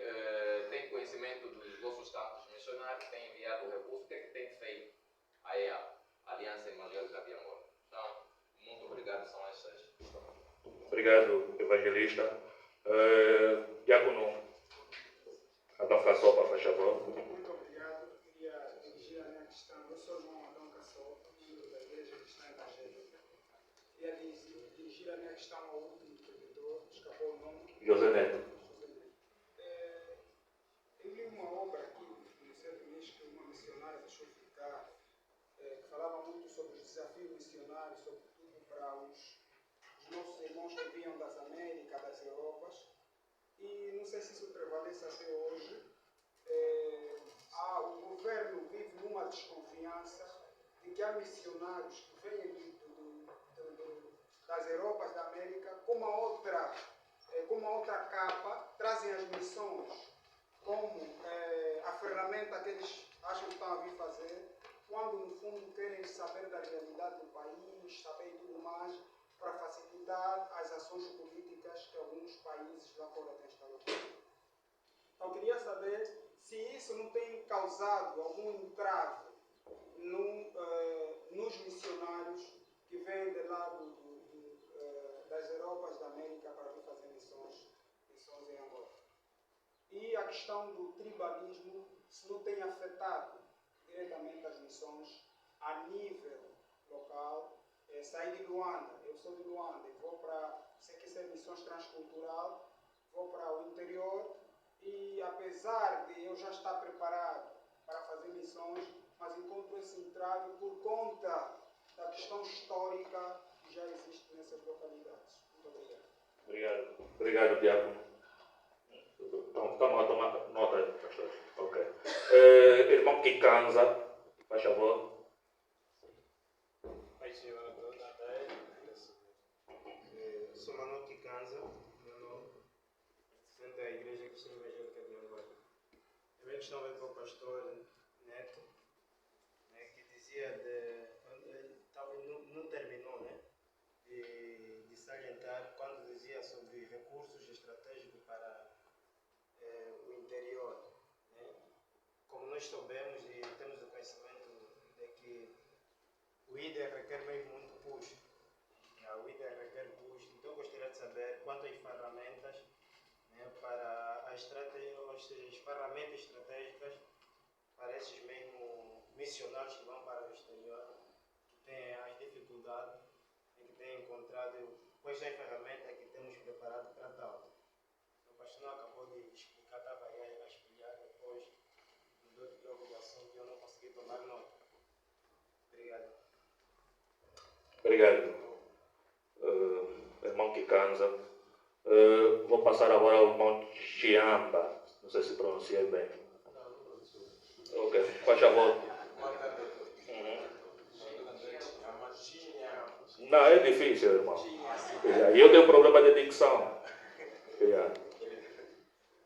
D: conhecimento dos vossos campos missionários, tem enviado recursos, o que é que tem feito a EA, Aliança Evangélica de Angola? Então, muito obrigado, são essas.
A: Obrigado, evangelista. Diácono Adão Caçopa, faz favor.
E: Muito obrigado. Queria dirigir a minha questão. Eu sou o irmão Adão Caçopa, membro da Igreja Cristã Evangélica. Queria dirigir a minha questão ao último servidor, escapou o nome.
A: José Neto.
E: Eu li uma obra aqui, no certo mês, que uma missionária deixou ficar, que falava muito sobre os desafios missionários, sobretudo para os nossos irmãos que vinham das Américas, das Europas. E não sei se isso prevalece até hoje. O governo vive numa desconfiança de que há missionários que vêm das Europas, da América, com uma outra capa, trazem as missões como a ferramenta que eles acham que estão a vir fazer, quando no fundo querem saber da realidade do país, saber tudo mais, para facilitar as ações políticas que alguns países lá fora têm estabelecido. Então, queria saber se isso não tem causado algum entrave nos missionários que vêm de lá das Europas da América para vir fazer missões em Angola. E a questão do tribalismo, se não tem afetado diretamente as missões a nível local. Saí de Luanda, eu sou de Luanda e vou para, sei que isso é missões transcultural, vou para o interior e apesar de eu já estar preparado para fazer missões, mas encontro esse entrave por conta da questão histórica que já existe nessas localidades. Muito obrigado.
A: Obrigado, Diácono. Estamos a tomar nota, pastor. Ok. Irmão Kikanza, faz favor.
F: Sou Manuel Kikanza, meu nome, representante da Igreja Cristã Evangélica de Angola. A minha questão veio para o pastor Neto, né, que dizia talvez não terminou, né, de salientar quando dizia sobre recursos estratégicos para o interior. Né. Como nós soubemos e temos o conhecimento de que o IDE requer mesmo muito custo. O IDE requer custo. Então, eu gostaria de saber quantas ferramentas, né, para as ferramentas estratégicas para esses mesmos missionários quais são as ferramentas que temos preparado para tal. O pastor não acabou de explicar, estava aí a explicar, depois mudou de preocupação que eu não consegui tomar nota. Obrigado.
A: Obrigado, irmão Kikanza. Vou passar agora ao irmão Chiamba. Não sei se pronunciei bem. Ok, faz favor. Não, é difícil, irmão. E eu tenho problema de dicção.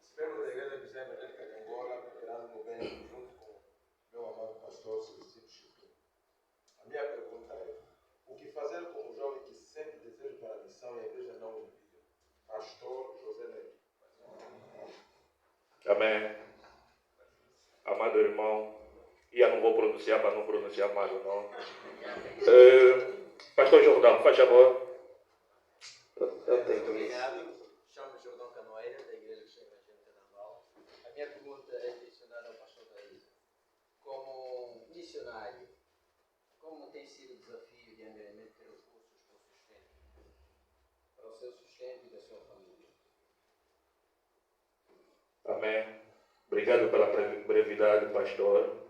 G: Espero da Igreja Cristã Evangélica de Angola, veterano bem junto com meu amado pastor Celestino Chico. A minha pergunta é: o que fazer com o jovem que sempre deseja para a missão e a igreja não o envia? Pastor José Neto.
A: Amém. Amado irmão, e eu não vou pronunciar para não pronunciar mais o nome. Pastor Jordão, faz favor.
H: Obrigado. Chamo-me Jordão Canoeira, da Igreja Cristã Evangélica de Angola. A minha pergunta é direcionada ao pastor Daísa. Como missionário, como tem sido o desafio de angariamento de recursos para o seu sustento e da sua família?
A: Amém. Obrigado pela brevidade, pastor.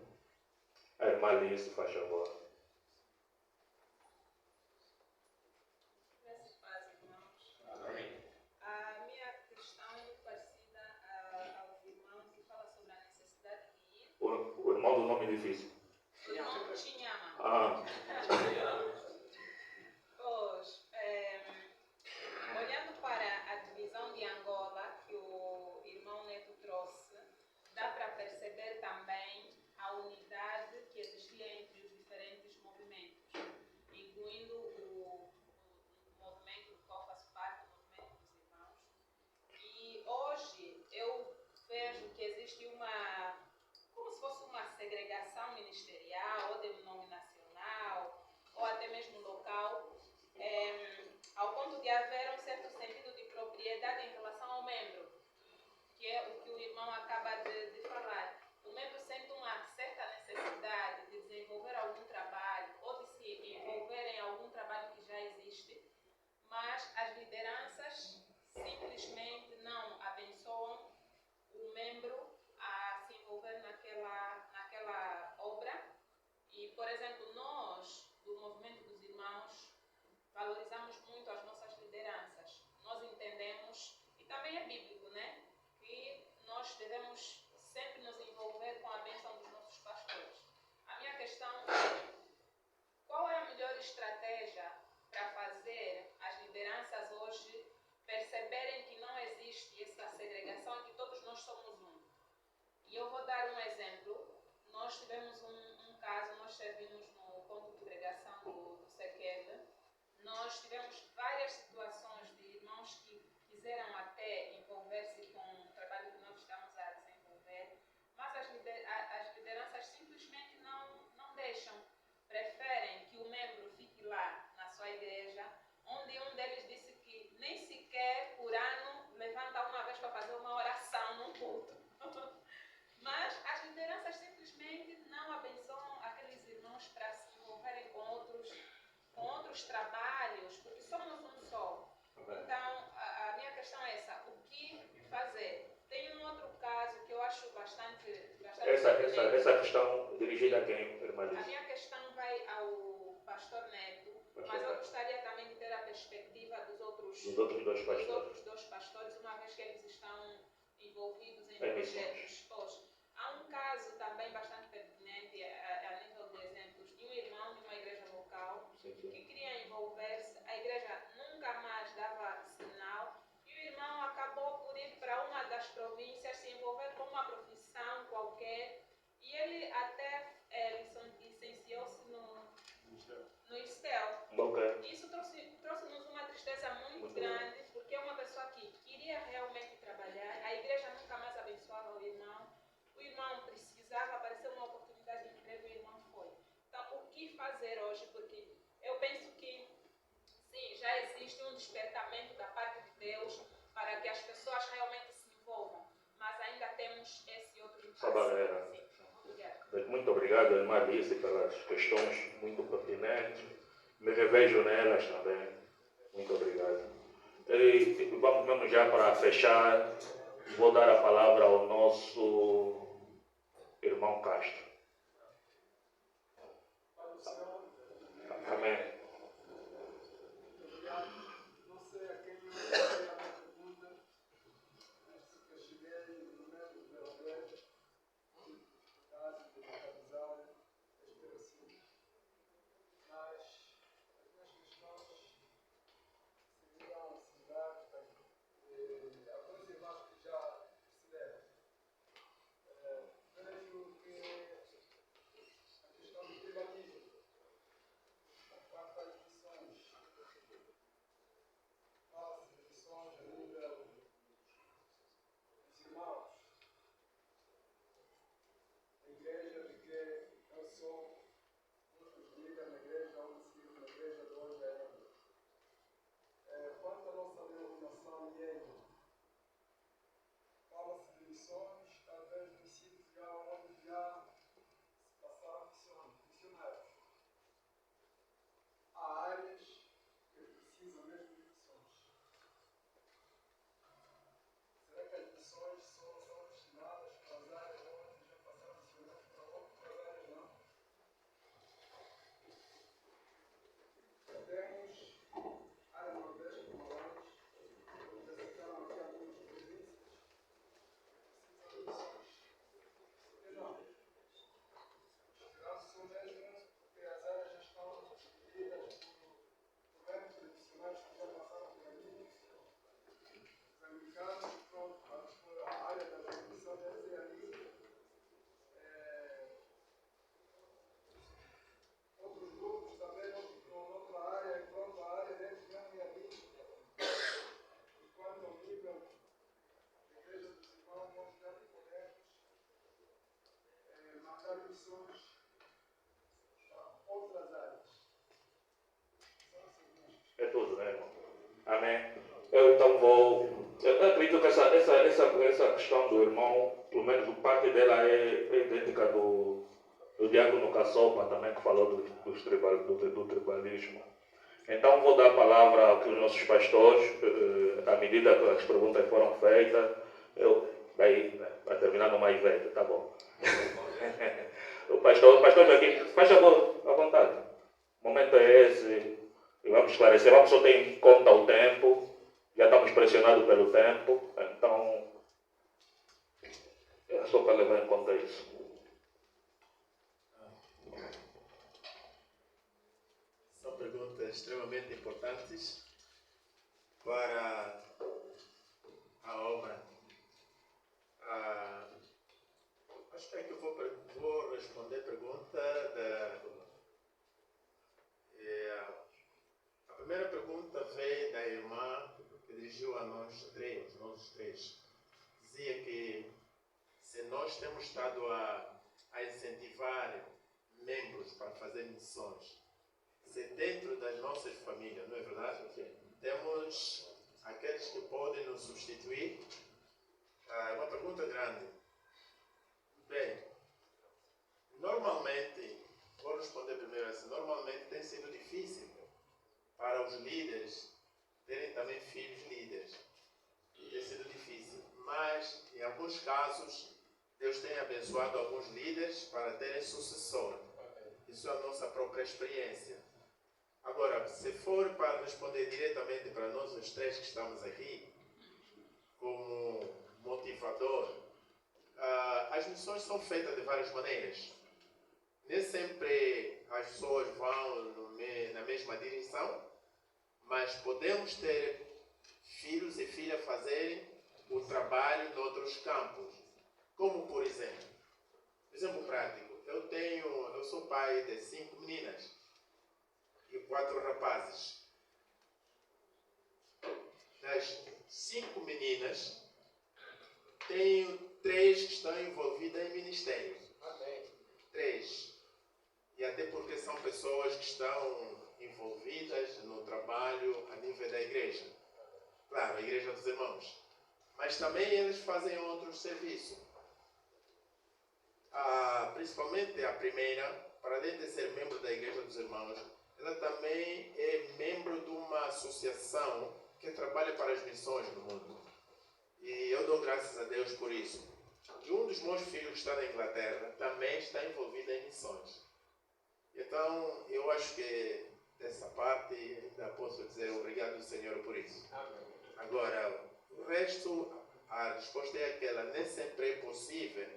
A: A irmã Liz, faz favor.
C: A minha questão é parecida aos irmãos que fala sobre a necessidade de ir.
A: O irmão do nome difícil.
C: O irmão Chinyama. Pois, olhando para a divisão de Angola que o irmão Neto trouxe, dá para perceber também a unidade que existia entre os diferentes movimentos, incluindo o movimento do qual faço parte, o movimento dos irmãos. E hoje eu vejo que existe como se fosse uma segregação ministerial ou denominacional, ou até mesmo local, ao ponto de haver um certo sentido de propriedade em relação ao membro, que é o que o irmão acaba de falar. O membro sente uma certa necessidade de desenvolver algum trabalho ou de se envolver em algum trabalho que já existe, mas as lideranças simplesmente não abençoam o membro a se envolver naquela obra. E, por exemplo, nós, do movimento dos irmãos, valorizamos muito as nossas lideranças. Nós entendemos, e também é bíblico, né, que nós devemos sempre nos envolver com a bênção dos nossos pastores. A minha questão é: qual é a melhor estratégia para fazer as lideranças hoje perceberem que não existe essa segregação e que todos nós somos um? E eu vou dar um exemplo. Nós tivemos um caso, nós servimos no ponto de pregação do Sequeda. Nós tivemos várias situações de irmãos que quiseram até envolver-se com o trabalho que nós estamos a desenvolver, mas as lideranças simplesmente não deixam. Preferem que o membro fique lá na sua igreja, onde um deles disse que nem sequer por ano levanta uma vez para fazer uma oração num culto. Mas as lideranças simplesmente não abençoam aqueles irmãos para se envolverem com outros trabalhos, porque somos um só. Então, a minha questão é essa: o que fazer? Tem um outro caso que eu acho bastante
A: Essa questão dirigida a quem, irmã Liz?
C: A minha questão vai ao pastor Neto, mas eu gostaria também de ter a perspectiva dos outros dois pastores, uma vez que eles estão envolvidos em projetos. Pois, há um caso também bastante pertinente a nível de exemplos de um irmão de uma igreja local que queria envolver-se. A igreja nunca mais dava sinal e o irmão acabou por ir para uma das províncias, se envolver com uma profissão qualquer, e ele até licenciou-se no ISTEL. Isso trouxe-nos uma tristeza muito grande, porque é uma pessoa que queria realmente trabalhar, a igreja nunca mais abençoava o irmão precisava, apareceu uma oportunidade de emprego e o irmão foi. Então, o que fazer hoje? Porque eu penso que, sim, já existe um despertamento da parte de Deus para que as pessoas realmente se envolvam, mas ainda temos esse outro passo.
A: Muito obrigado, irmã Alice, pelas questões muito pertinentes. Me revejo nelas também. Muito obrigado. E vamos mesmo já para fechar. Vou dar a palavra ao nosso irmão Castro. Amém.
E: Não sei a quem eu fazer a minha pergunta, mas que eu cheguei no momento de ver, caso de localizar, espero assim. Mas as minhas questões seriam similares a alguns irmãos que já perceberam. Vejo que a questão do privatismo, quanto às missões, fala-se de missões a nível dos irmãos, da igreja, de que eu sou um dos líderes na igreja, onde sirvo na igreja de hoje ainda. Quanto à nossa denominação IEM, fala-se de missões, talvez no sítios já onde já se passaram missionários. Há áreas que precisam mesmo de missões. Será que as missões só são destinadas para as áreas onde já passaram missionários, para outras áreas não? Temos área nordeste de Malães, já citaram aqui algumas províncias que precisam de missões. Por que não? Será que são mesmo porque as áreas já estão divididas por eventos de missionários que já passaram por ali? Os anglicanos, pronto, a área da transmissão deve ser ali. Outros grupos também não noutra área, pronto, a área deles mesmo é ali. Enquanto ao nível da igreja dos irmãos, nós já podemos mandar missões para outras áreas. São essas minhas questões.
A: É tudo, né, irmão? Amém. Eu então vou. Eu acredito que essa questão do irmão, pelo menos parte dela é idêntica do diácono Cassopa também, que falou do tribalismo. Então vou dar a palavra aqui aos nossos pastores, à medida que as perguntas foram feitas. Daí vai terminar numa Ivete, tá bom. O pastor Joaquim, faz favor, à vontade. O momento é esse. E vamos esclarecer, vamos só ter em conta o tempo. Já estamos pressionados pelo tempo. Então, é só para levar em conta isso.
I: São perguntas extremamente importantes para a obra. Acho que eu vou responder a pergunta a primeira pergunta veio da irmã que dirigiu a nós três. Dizia que se nós temos estado a incentivar membros para fazer missões, se dentro das nossas famílias, não é verdade? Temos aqueles que podem nos substituir. É uma pergunta grande. Bem, normalmente, vou responder primeiro assim, normalmente tem sido difícil para os líderes terem também filhos líderes. Tem sido difícil, mas em alguns casos Deus tem abençoado alguns líderes para terem sucessor. Isso é a nossa própria experiência. Agora, se for para responder diretamente para nós os três que estamos aqui, como motivador, as missões são feitas de várias maneiras. Nem sempre as pessoas vão na mesma direção, mas podemos ter filhos e filhas fazerem o trabalho em outros campos. Como, por exemplo prático, eu sou pai de 5 meninas e 4 rapazes. Das 5 meninas, tenho 3 que estão envolvidas em ministério. 3. E até porque são pessoas que estão envolvidas no trabalho a nível da igreja. Claro, a igreja dos irmãos. Mas também eles fazem outros serviços. Principalmente a primeira, para além de ser membro da igreja dos irmãos, ela também é membro de uma associação que trabalha para as missões no mundo. E eu dou graças a Deus por isso. E um dos meus filhos que está na Inglaterra também está envolvido em missões. Então, eu acho que dessa parte ainda posso dizer obrigado, Senhor, por isso. Agora, o resto, a resposta é aquela: nem sempre é possível,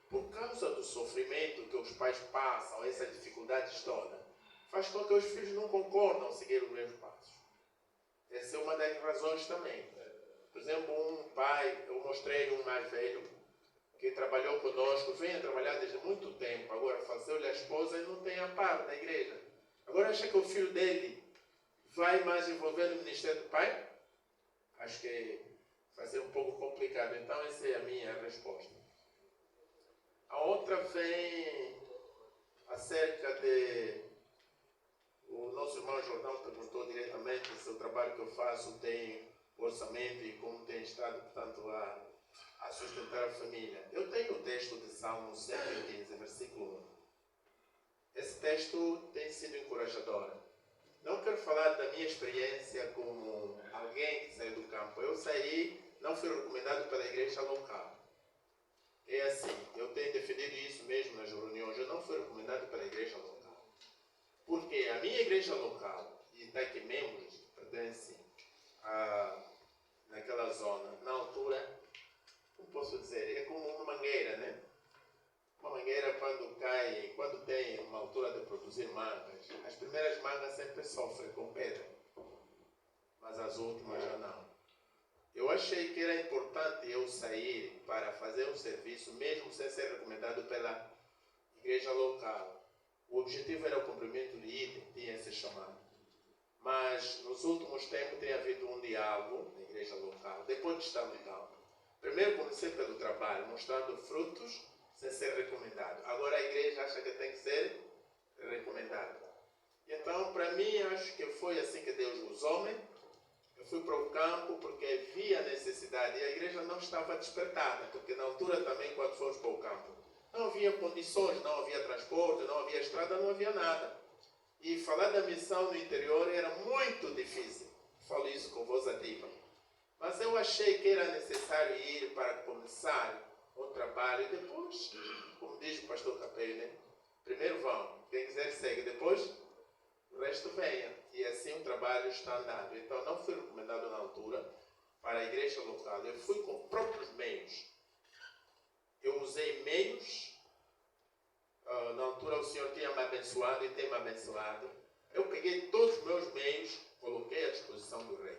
I: por causa do sofrimento que os pais passam, essas dificuldades todas, faz com que os filhos não concordam a seguir os mesmos passos. Essa é uma das razões também. Por exemplo, um pai, eu mostrei um mais velho, que trabalhou conosco, vem a trabalhar desde muito tempo, agora faleceu-lhe a esposa e não tem a par da igreja. Agora acha que o filho dele vai mais envolver no ministério do pai? Acho que vai ser um pouco complicado. Então essa é a minha resposta. A outra vem acerca de... O nosso irmão Jordão perguntou diretamente se o trabalho que eu faço tem orçamento e como tem estado, portanto, a sustentar a família. Eu tenho o texto de Salmo 115, versículo 1. Esse texto tem sido encorajador. Não quero falar da minha experiência como alguém que saiu do campo. Eu saí, não fui recomendado pela igreja local. É assim, eu tenho defendido isso mesmo nas reuniões. Eu não fui recomendado pela igreja local. Porque a minha igreja local, e daqui membros, pertence naquela zona, na altura, como posso dizer, é como uma mangueira, né? Uma mangueira quando cai, quando tem uma altura de produzir mangas, as primeiras mangas sempre sofrem com pedra, mas as últimas já não. Eu achei que era importante eu sair para fazer um serviço, mesmo sem ser recomendado pela igreja local. O objetivo era o cumprimento de item, tinha esse chamado. Mas nos últimos tempos tem havido um diálogo na igreja local, depois de estar no campo. Primeiro comecei pelo trabalho, mostrando frutos sem ser recomendado. Agora a igreja acha que tem que ser recomendado. Então, para mim, acho que foi assim que Deus usou-me. Eu fui para o campo porque havia necessidade e a igreja não estava despertada, porque na altura também, quando fomos para o campo, não havia condições, não havia transporte, não havia estrada, não havia nada. E falar da missão no interior era muito difícil. Falo isso com voz ativa. Mas eu achei que era necessário ir para começar o trabalho. E depois, como diz o pastor Capello, né? Primeiro vão, quem quiser segue. Depois, o resto venha. E assim o trabalho está andando. Então, não fui recomendado na altura para a igreja local. Eu fui com próprios meios. Eu usei meios. Na altura o Senhor tinha me abençoado e tem me abençoado. Eu peguei todos os meus meios, coloquei à disposição do rei.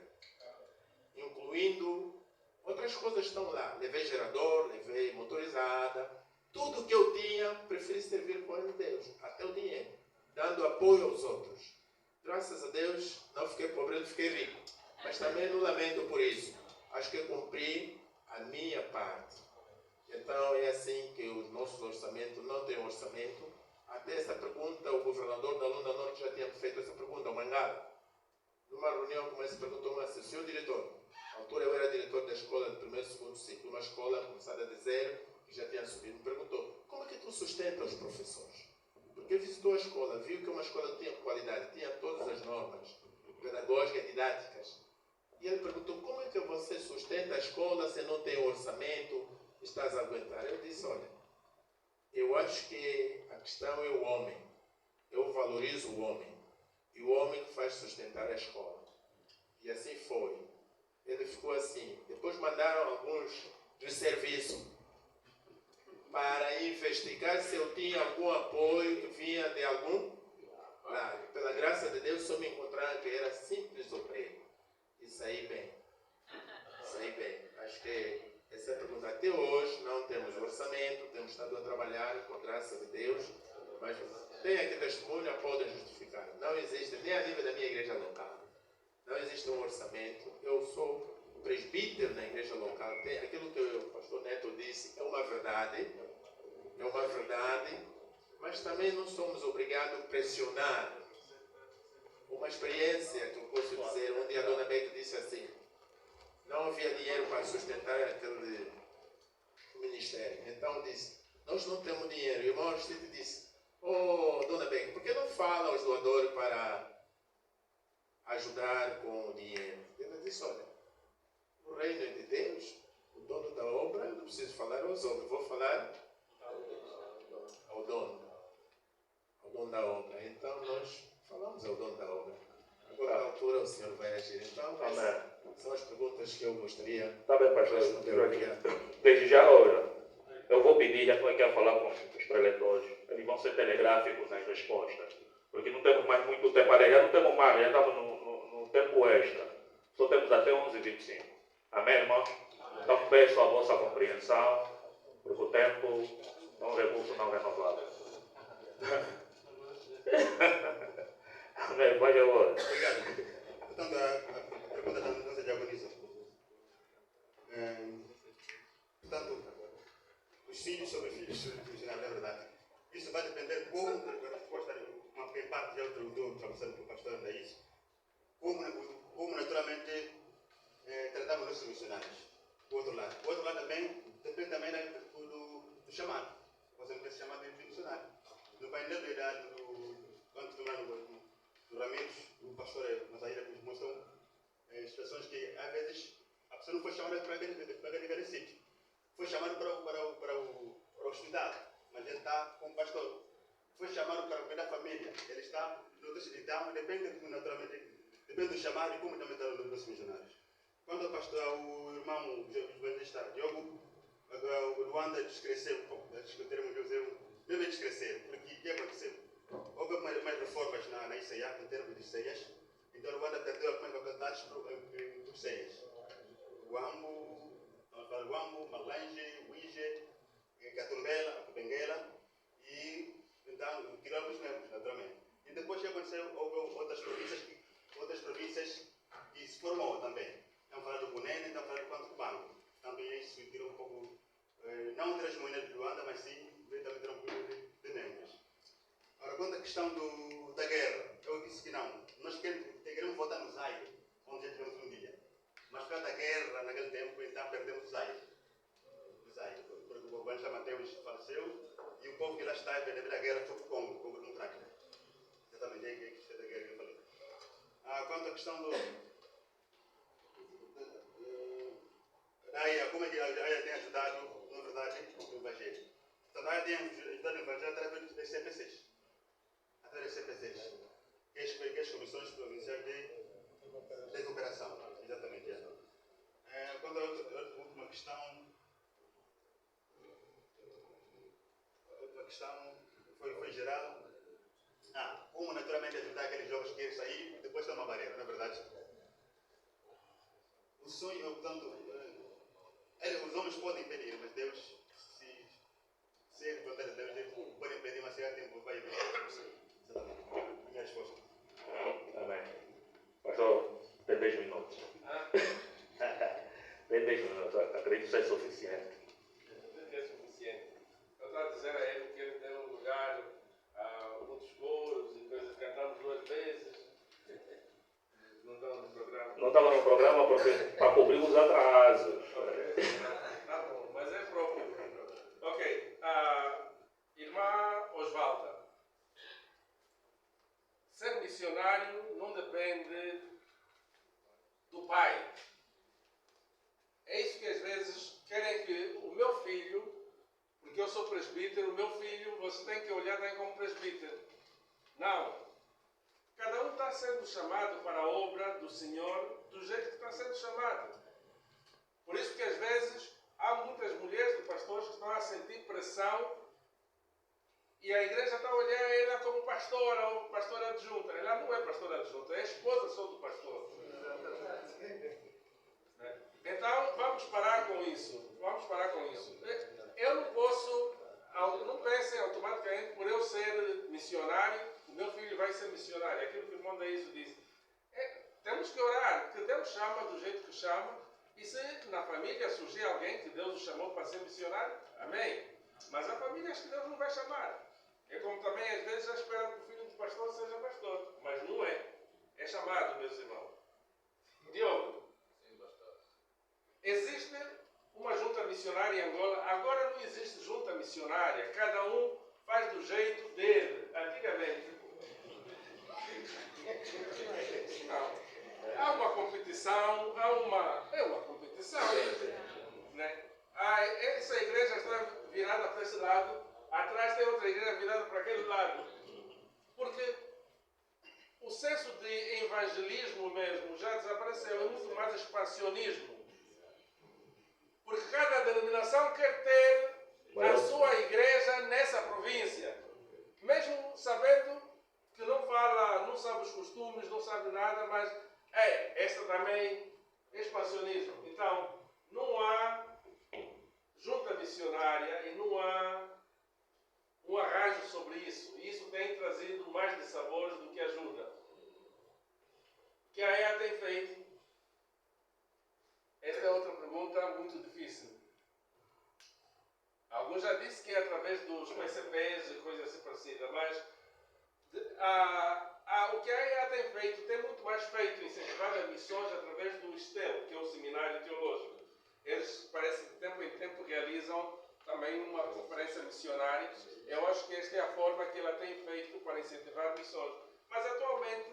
I: Incluindo outras coisas que estão lá. Levei gerador, levei motorizada. Tudo que eu tinha, preferi servir com de Deus. Até o dinheiro. Dando apoio aos outros. Graças a Deus, não fiquei pobre, não fiquei rico. Mas também não lamento por isso. Acho que cumpri a minha parte. Então é assim que os nossos orçamentos não têm orçamento. Até essa pergunta, o governador da Lunda Norte já tinha feito essa pergunta, o Mangala. Numa reunião, como se perguntou, mas senhor diretor, na altura eu era diretor da escola de primeiro e segundo ciclo, uma escola começada de zero, que já tinha subido, me perguntou, como é que tu sustenta os professores? Porque visitou a escola, viu que uma escola tinha qualidade, tinha todas as normas pedagógicas e didáticas. E ele perguntou, como é que você sustenta a escola se não tem orçamento, estás a aguentar? Eu disse, olha, eu acho que a questão é o homem. Eu valorizo o homem. E o homem que faz sustentar a escola. E assim foi. Ele ficou assim. Depois mandaram alguns de serviço para investigar se eu tinha algum apoio que vinha de algum lado. Pela graça de Deus, só me encontraram que era simples obreiro. E saí bem. Saí bem. Acho que essa é a pergunta. Até hoje não temos orçamento, temos estado a trabalhar com a graça de Deus, mas tem aqui testemunho, podem justificar. Não existe, nem a nível da minha igreja local, não existe um orçamento. Eu sou presbítero na igreja local. Tem aquilo que o pastor Neto disse, é uma verdade, mas também não somos obrigados a pressionar. Uma experiência que eu posso dizer, um dia a dona Beck disse assim, não havia dinheiro para sustentar aquele ministério. Então disse, nós não temos dinheiro. E o irmão Aristide disse, dona Beck, por que não fala aos doadores para ajudar com o dinheiro. Ele disse, olha, o reino é de Deus, o dono da obra, eu não preciso falar aos homens, vou falar ao dono da obra. Então nós falamos ao dono da obra. Agora na altura o Senhor vai agir. Então, são as perguntas que eu gostaria
A: Está bem, pastor.
I: de responder.
A: Desde já, olha, eu vou pedir, já estou aqui a falar com os preletores, eles vão ser telegráficos nas respostas, porque não temos mais muito tempo, aliás, já não temos mais, já estamos no tempo extra, só temos até 11h25. Amém, irmão? Então peço a vossa compreensão, porque o tempo é um recurso não renovável. Amém, vai agora.
J: Obrigado. Portanto, a pergunta da nossa diaconisa. Portanto, os filhos sobre filhos missionários, é verdade. Isso vai depender como, a resposta uma parte já do trabalhado pelo pastor Anaís, como naturalmente tratamos nossos missionários. O outro lado também depende também do chamado. Você não tem chamado de missionário. No painel quando do Ramires, o pastor Nazaire mostrou situações que às vezes a pessoa não foi chamada para aquele sítio. Foi chamado para o hospital, mas ele está como pastor. Foi chamado para cuidar da família, ele está no outro sítio. Então, depende do chamado e como também está os nossos missionários. Quando o irmão evangelista Diogo, o Luanda descresceu, acho que o termo que eu usei, deve descrescer, porque o que aconteceu? Houve mais reformas na ICEA, em termos de ceias, então o Luanda perdeu algumas faculdades dos ceias. Guambo, Malange, Uige, Catumbela, Benguela, e então tiraram os membros, naturalmente. E depois que aconteceu, houve outras províncias que se formou também. Estamos falando do Cunene, estamos falando do Quanto Banco. Também isso tirou um pouco, não traz moedas de Luanda, mas sim, veio também tirar um pouco de membros. Agora, quanto à questão da guerra, eu disse que não. Nós queremos voltar no Zaire, onde já tivemos um dia. Mas por causa da guerra, naquele tempo, então perdemos o Zaire. Porque o Evangelista Mateus faleceu e o povo que lá está, devido à guerra, foi para o Congo Democrático. Exatamente, é que foi da guerra que eu falei. Quanto à questão como é que a AIA tem ajudado, na verdade, no Evangelho? Então, a AIA tem ajudado no Evangelho através das CPCs. Que é as Comissões Provinciais de Cooperação. Exatamente. Quando a última questão foi geral. Como naturalmente ajudar aqueles jovens que querem sair, depois tem uma barreira, não é verdade? O sonho, portanto, os homens podem impedir, mas Deus, se ele vontade de Deus, ele pode impedir, mas se há tempo, vai ver. Exatamente. Minha resposta.
A: Amém. Pastor, tem 10 minutos. Tem 10 minutos, acredito que isso é suficiente.
B: É suficiente. Eu estava a dizer a ele que ele tem um lugar, muitos coros e coisas, cantamos 2 vezes. Não estava no programa.
A: Não estava no programa para cobrir os atrasos.
B: Tá bom, mas é próprio. Ok. Irmã Osvalda. Ser missionário não depende do pai. É isso que às vezes querem que o meu filho, porque eu sou presbítero, o meu filho, você tem que olhar também como presbítero. Não. Cada um está sendo chamado para a obra do Senhor do jeito que está sendo chamado. Por isso que às vezes há muitas mulheres de pastores que estão a sentir pressão e a igreja está a olhar ela como pastora ou pastora adjunta. Ela não é pastora adjunta, é a esposa só do pastor. Então vamos parar com isso. Eu não posso, não pensem automaticamente por eu ser missionário, o meu filho vai ser missionário. É aquilo que o irmão Daísio disse. Temos que orar, que Deus chama do jeito que chama. E se na família surgir alguém que Deus o chamou para ser missionário, amém. Mas há famílias que Deus não vai chamar. É como também às vezes já esperam que o filho do pastor seja pastor. Mas não é. É chamado, meus irmãos. Diogo.
D: Sim, pastor.
B: Existe uma junta missionária em Angola. Agora não existe junta missionária. Cada um faz do jeito dele. Antigamente, evangelismo mesmo já desapareceu, é muito mais expansionismo. Porque cada denominação quer ter a sua igreja nessa província. Mesmo sabendo que não fala, não sabe os costumes, não sabe nada, mas esta também é expansionismo. Então, não há junta missionária e não há um arranjo sobre isso. E isso tem trazido mais dissabores do que ajuda. O que a EA tem feito? Esta é outra pergunta muito difícil. Alguns já disse que é através dos PCPs e coisas assim parecidas, mas o que a EA tem feito, tem muito mais feito incentivado a missões através do STEL, que é o Seminário Teológico. Eles, parece que de tempo em tempo realizam também uma conferência missionária. Eu acho que esta é a forma que ela tem feito para incentivar missões. Mas atualmente,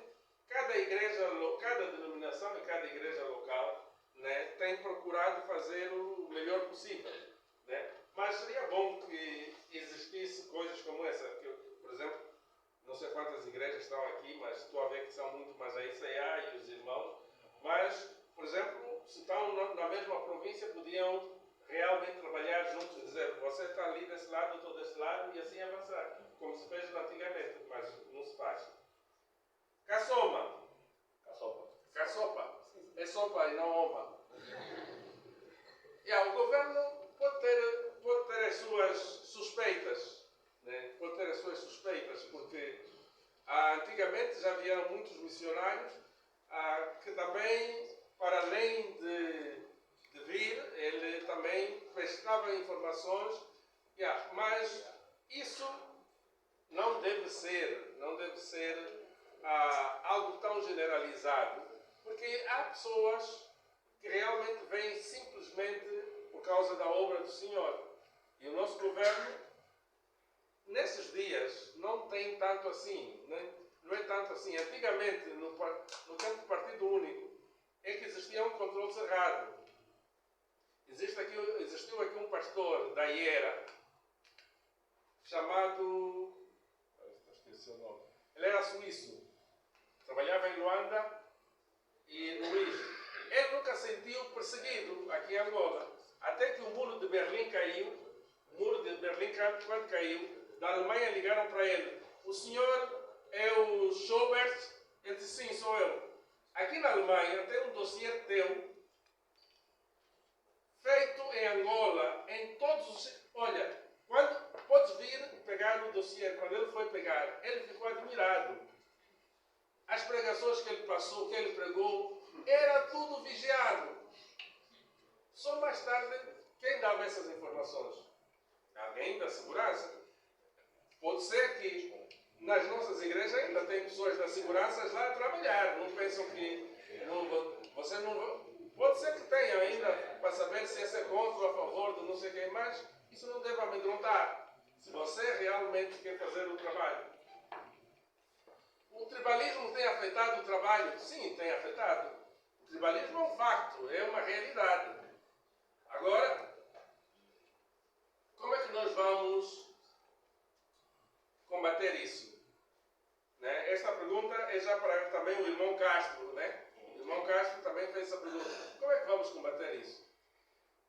B: cada igreja, cada denominação e cada igreja local, né, tem procurado fazer o melhor possível. Né? Mas seria bom que existisse coisas como essa. Que, por exemplo, não sei quantas igrejas estão aqui, mas estou a ver que são muito mais a ICA e os irmãos. Mas, por exemplo, se estão na mesma província, podiam realmente trabalhar juntos e dizer: você está ali desse lado, eu estou desse lado, e assim avançar, como se fez antigamente, mas não se faz. Caçoma. Caçopa. É sopa e não oma. O governo pode ter as suas suspeitas, né? Pode ter as suas suspeitas, porque antigamente já vieram muitos missionários que também, para além de vir, ele também prestava informações, mas isso não deve ser algo tão generalizado, porque há pessoas que realmente vêm simplesmente por causa da obra do Senhor. E o nosso governo, nesses dias, não tem tanto assim, não é tanto assim. Antigamente, no tempo do Partido Único, é que existia um controle cerrado. Existiu aqui um pastor da IERA, chamado... esqueci o nome. Ele era suíço. Trabalhava em Luanda e no Rio. Ele nunca se sentiu perseguido aqui em Angola. Até que o muro de Berlim caiu. O muro de Berlim, quando caiu, da Alemanha ligaram para ele: o senhor é o Schobert? Ele disse: sim, sou eu. Aqui na Alemanha tem um dossiê teu feito em Angola, em todos os... Olha, quando podes vir pegar o dossiê, quando ele foi pegar, ele ficou admirado. As pregações que ele passou, que ele pregou, era tudo vigiado. Só mais tarde, quem dava essas informações? Alguém da segurança. Pode ser que nas nossas igrejas ainda tem pessoas da segurança lá a trabalhar. Não pensam que você não... Pode ser que tenha ainda para saber se esse é contra ou a favor de não sei quem, mas isso não deve amedrontar. Se você realmente quer fazer o trabalho. O tribalismo tem afetado o trabalho? Sim, tem afetado. O tribalismo é um facto, é uma realidade. Agora, como é que nós vamos combater isso? Né? Esta pergunta é já para também o irmão Castro, né? O irmão Castro também fez essa pergunta. Como é que vamos combater isso?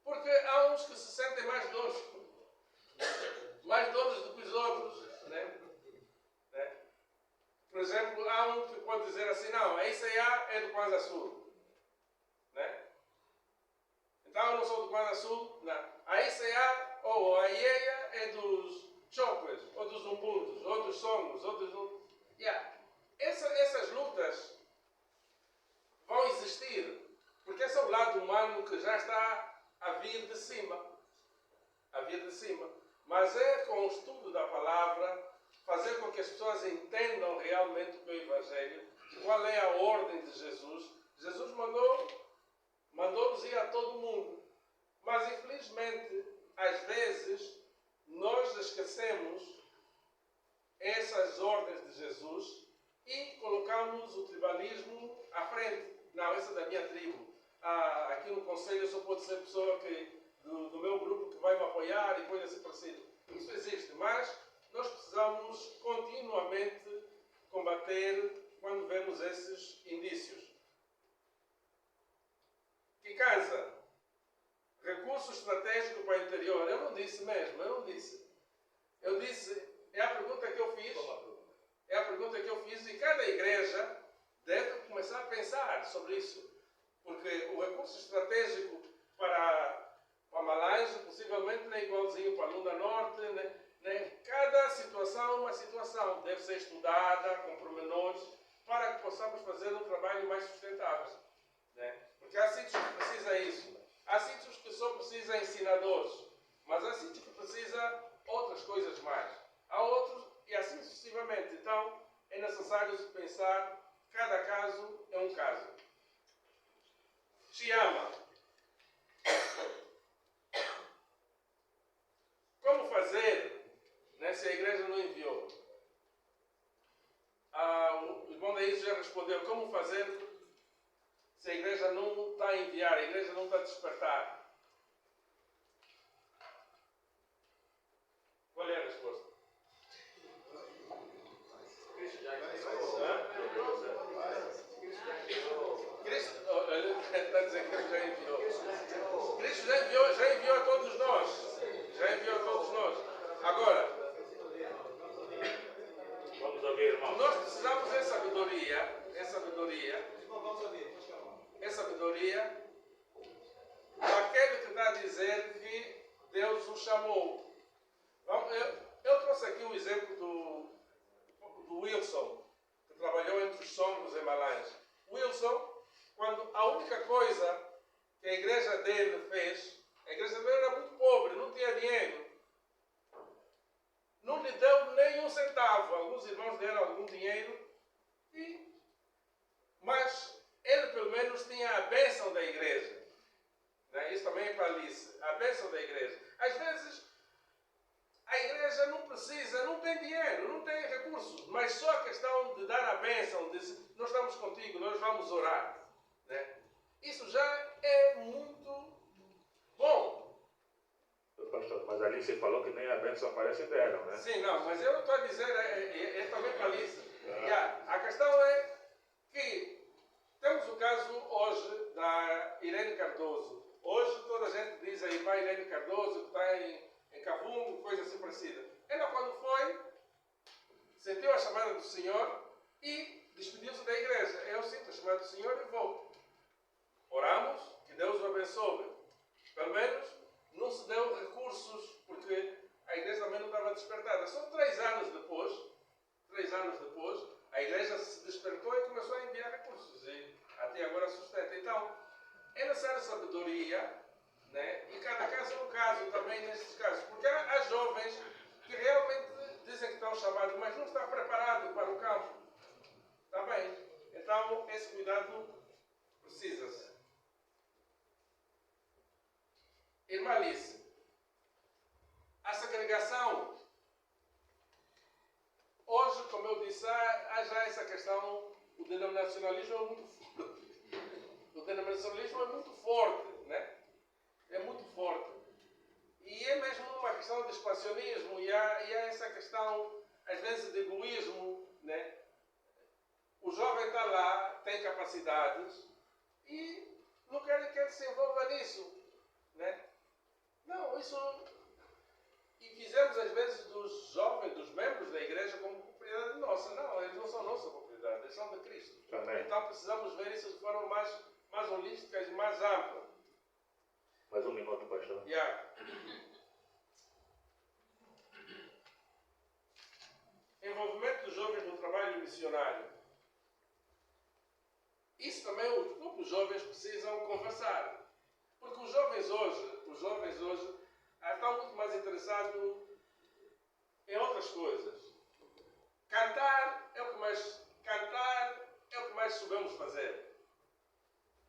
B: Porque há uns que se sentem mais donos do que os outros, né? Por exemplo, há um que pode dizer assim: não, a ICA é do Kwanza Sul, né? Então eu não sou do Kwanza Sul, não. A ICA ou a IEA é dos Chokres, ou dos Ubuntus, ou dos Songos, ou dos... Essas lutas vão existir, porque esse é o lado humano que já está a vir de cima. Mas é com o estudo da palavra, fazer com que as pessoas entendam realmente o que é o Evangelho, qual é a ordem de Jesus. Jesus mandou-nos ir a todo mundo. Mas, infelizmente, às vezes, nós esquecemos essas ordens de Jesus e colocamos o tribalismo à frente. Não, essa é da minha tribo. Aqui no conselho só pode ser pessoa do meu grupo que vai me apoiar e coisa assim parecida. Isso existe, mas nós precisamos continuamente combater quando vemos esses indícios. Que cansa? Recurso estratégico para o interior. Eu não disse mesmo, eu não disse. Eu disse, é a pergunta que eu fiz. É a pergunta que eu fiz e cada igreja deve começar a pensar sobre isso. Porque o recurso estratégico para Malange possivelmente não é igualzinho para Lunda Norte. Cada situação é uma situação. Deve ser estudada com pormenores para que possamos fazer um trabalho mais sustentável. Porque há sítios que precisam isso. Há sítios que só precisam ensinadores. Mas há sítios que precisam outras coisas mais. Há outros e assim sucessivamente. Então é necessário pensar, cada caso é um caso. Chiama. Como fazer, se a igreja não enviou? O irmão Daí já respondeu, como fazer se a igreja não está a enviar, a igreja não está a despertar? Qual é a resposta? Cristo já está a dizer que Cristo já enviou. Cristo já enviou a todos nós. Já enviou a todos nós. Agora,
A: vamos ouvir, irmão.
B: Nós precisamos de sabedoria daquele que está a dizer que Deus o chamou. Eu trouxe aqui o exemplo do Wilson, que trabalhou entre os sombros em Malange. Wilson, quando a única coisa que a igreja dele fez, a igreja dele era muito pobre, não tinha dinheiro. Não lhe deu nem um centavo. Alguns irmãos deram algum dinheiro, mas ele pelo menos tinha a bênção da igreja. Isso também é para Alice. A bênção da igreja. Às vezes, a igreja não precisa, não tem dinheiro, não tem recursos, mas só a questão de dar a bênção, de nós estamos contigo, nós vamos orar. Isso já é muito bom.
A: Pastor, mas ali você falou que nem a bênção aparece dela, né?
B: Sim, não, mas eu não estou a dizer, é também para Alice. A questão é que temos o caso hoje da Irene Cardoso. Hoje toda a gente diz aí, vai Irene Cardoso, que está em Cavumbo, coisa assim parecida. Ela quando foi, sentiu a chamada do Senhor e despediu-se da igreja. Eu sinto a chamada do Senhor e vou. Oramos, que Deus o abençoe. Pelo menos não se deu recursos, porque a igreja também não estava despertada. Só 3 anos depois, a igreja se despertou e começou a enviar recursos. E até agora sustenta. Então, é necessário sabedoria, e cada caso é um caso também nestes casos. Porque há jovens que realmente dizem que estão chamados, mas não estão preparados para o campo. Está bem? Então, esse cuidado precisa-se. Irmã Alice, a segregação, hoje, como eu disse, há já essa questão, o denominacionalismo é muito forte. O denominacionalismo é muito forte, É muito forte. E é mesmo uma questão de expansionismo, e há essa questão, às vezes, de egoísmo, O jovem está lá, tem capacidades, e não quer que ele se envolva nisso, Não, isso... E fizemos, às vezes, dos jovens, dos membros da igreja, como propriedade nossa. Não, eles não são nossa propriedade, eles são de Cristo.
A: Amém.
B: Então precisamos ver isso de forma mais holística e mais ampla.
A: Mais um minuto, pastor.
B: Envolvimento dos jovens no trabalho missionário. Isso também os próprios jovens precisam conversar. Porque os jovens hoje estão muito mais interessados em outras coisas. Cantar é o que mais sabemos fazer.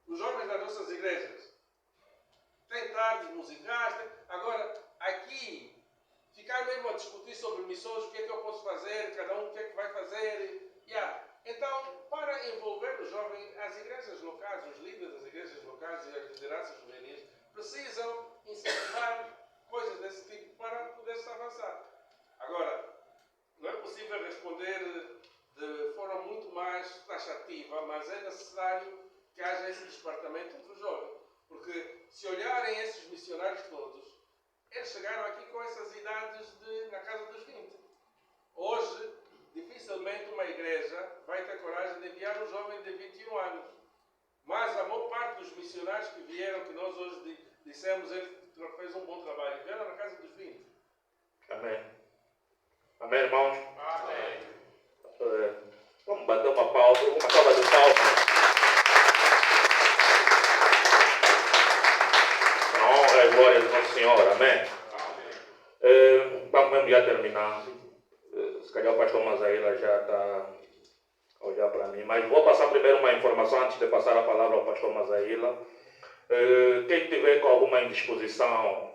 B: Os jovens das nossas igrejas têm tardes musicais. Agora, aqui, ficar mesmo a discutir sobre missões, o que é que eu posso fazer, cada um o que é que vai fazer. Então, para envolver os jovens, as igrejas locais, os líderes das igrejas locais e as lideranças juvenis precisam incentivar coisas desse tipo para poder-se avançar. Agora, não é possível responder de forma forma muito mais taxativa, mas é necessário que haja esse departamento entre os jovens. Porque se olharem esses missionários todos, eles chegaram aqui com essas idades na casa dos 20. Hoje, dificilmente uma igreja vai ter coragem de enviar um jovem de 21 anos. Mas a maior parte dos missionários que vieram, que nós hoje dissemos, ele fez um bom trabalho, vieram na casa dos 20.
A: Amém. Amém, irmãos?
B: Amém.
A: Vamos bater uma salva de palmas. A honra e glória do nosso Senhor. Amém. Vamos mesmo já terminar. Se calhar o pastor Mazaíla já está a olhar para mim. Mas vou passar primeiro uma informação antes de passar a palavra ao pastor Mazaíla. Quem tiver com alguma indisposição,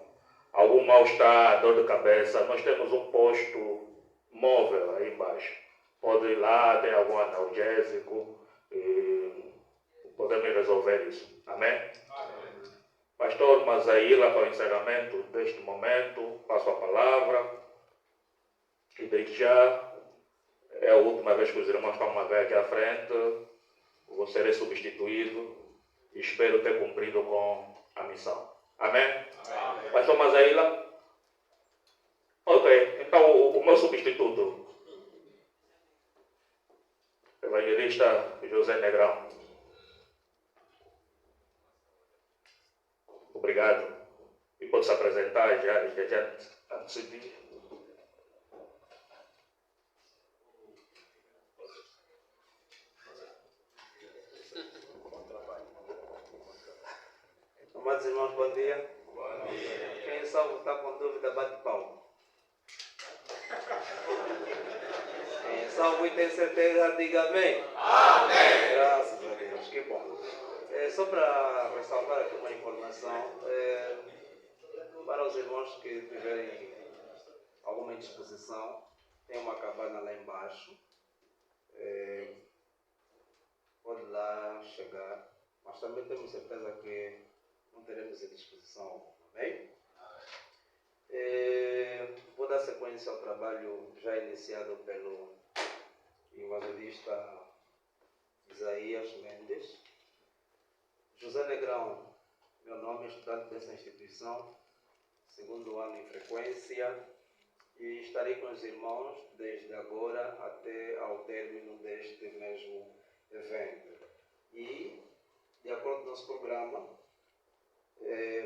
A: algum mal-estar, dor de cabeça, nós temos um posto móvel aí embaixo. Pode ir lá, tem algum analgésico e podemos resolver isso. Amém? Amém. Pastor Mazaíla, para o encerramento deste momento, passo a palavra. E desde já, é a última vez que os irmãos estão a ver aqui à frente. Vou ser substituído e espero ter cumprido com a missão. Amém? Amém. Pastor Mazaíla? Ok, então o meu substituto, evangelista José Negrão. Obrigado. E pode se apresentar já antes de...
K: Amados irmãos, bom dia. Bom dia. Quem salvo está com dúvida, bate palma. Quem salvo e tem certeza, diga amém. Amém. Graças a Deus, que bom. Só para ressalvar aqui uma informação, para os irmãos que tiverem alguma indisposição, tem uma cabana lá embaixo. Pode lá chegar, mas também temos certeza que não teremos indisposição, amém? Vou dar sequência ao trabalho já iniciado pelo evangelista Isaías Mendes. José Negrão, meu nome, estudante dessa instituição, segundo ano em frequência, e estarei com os irmãos desde agora até ao término deste mesmo evento. E, de acordo com o nosso programa,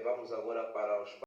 K: vamos agora para os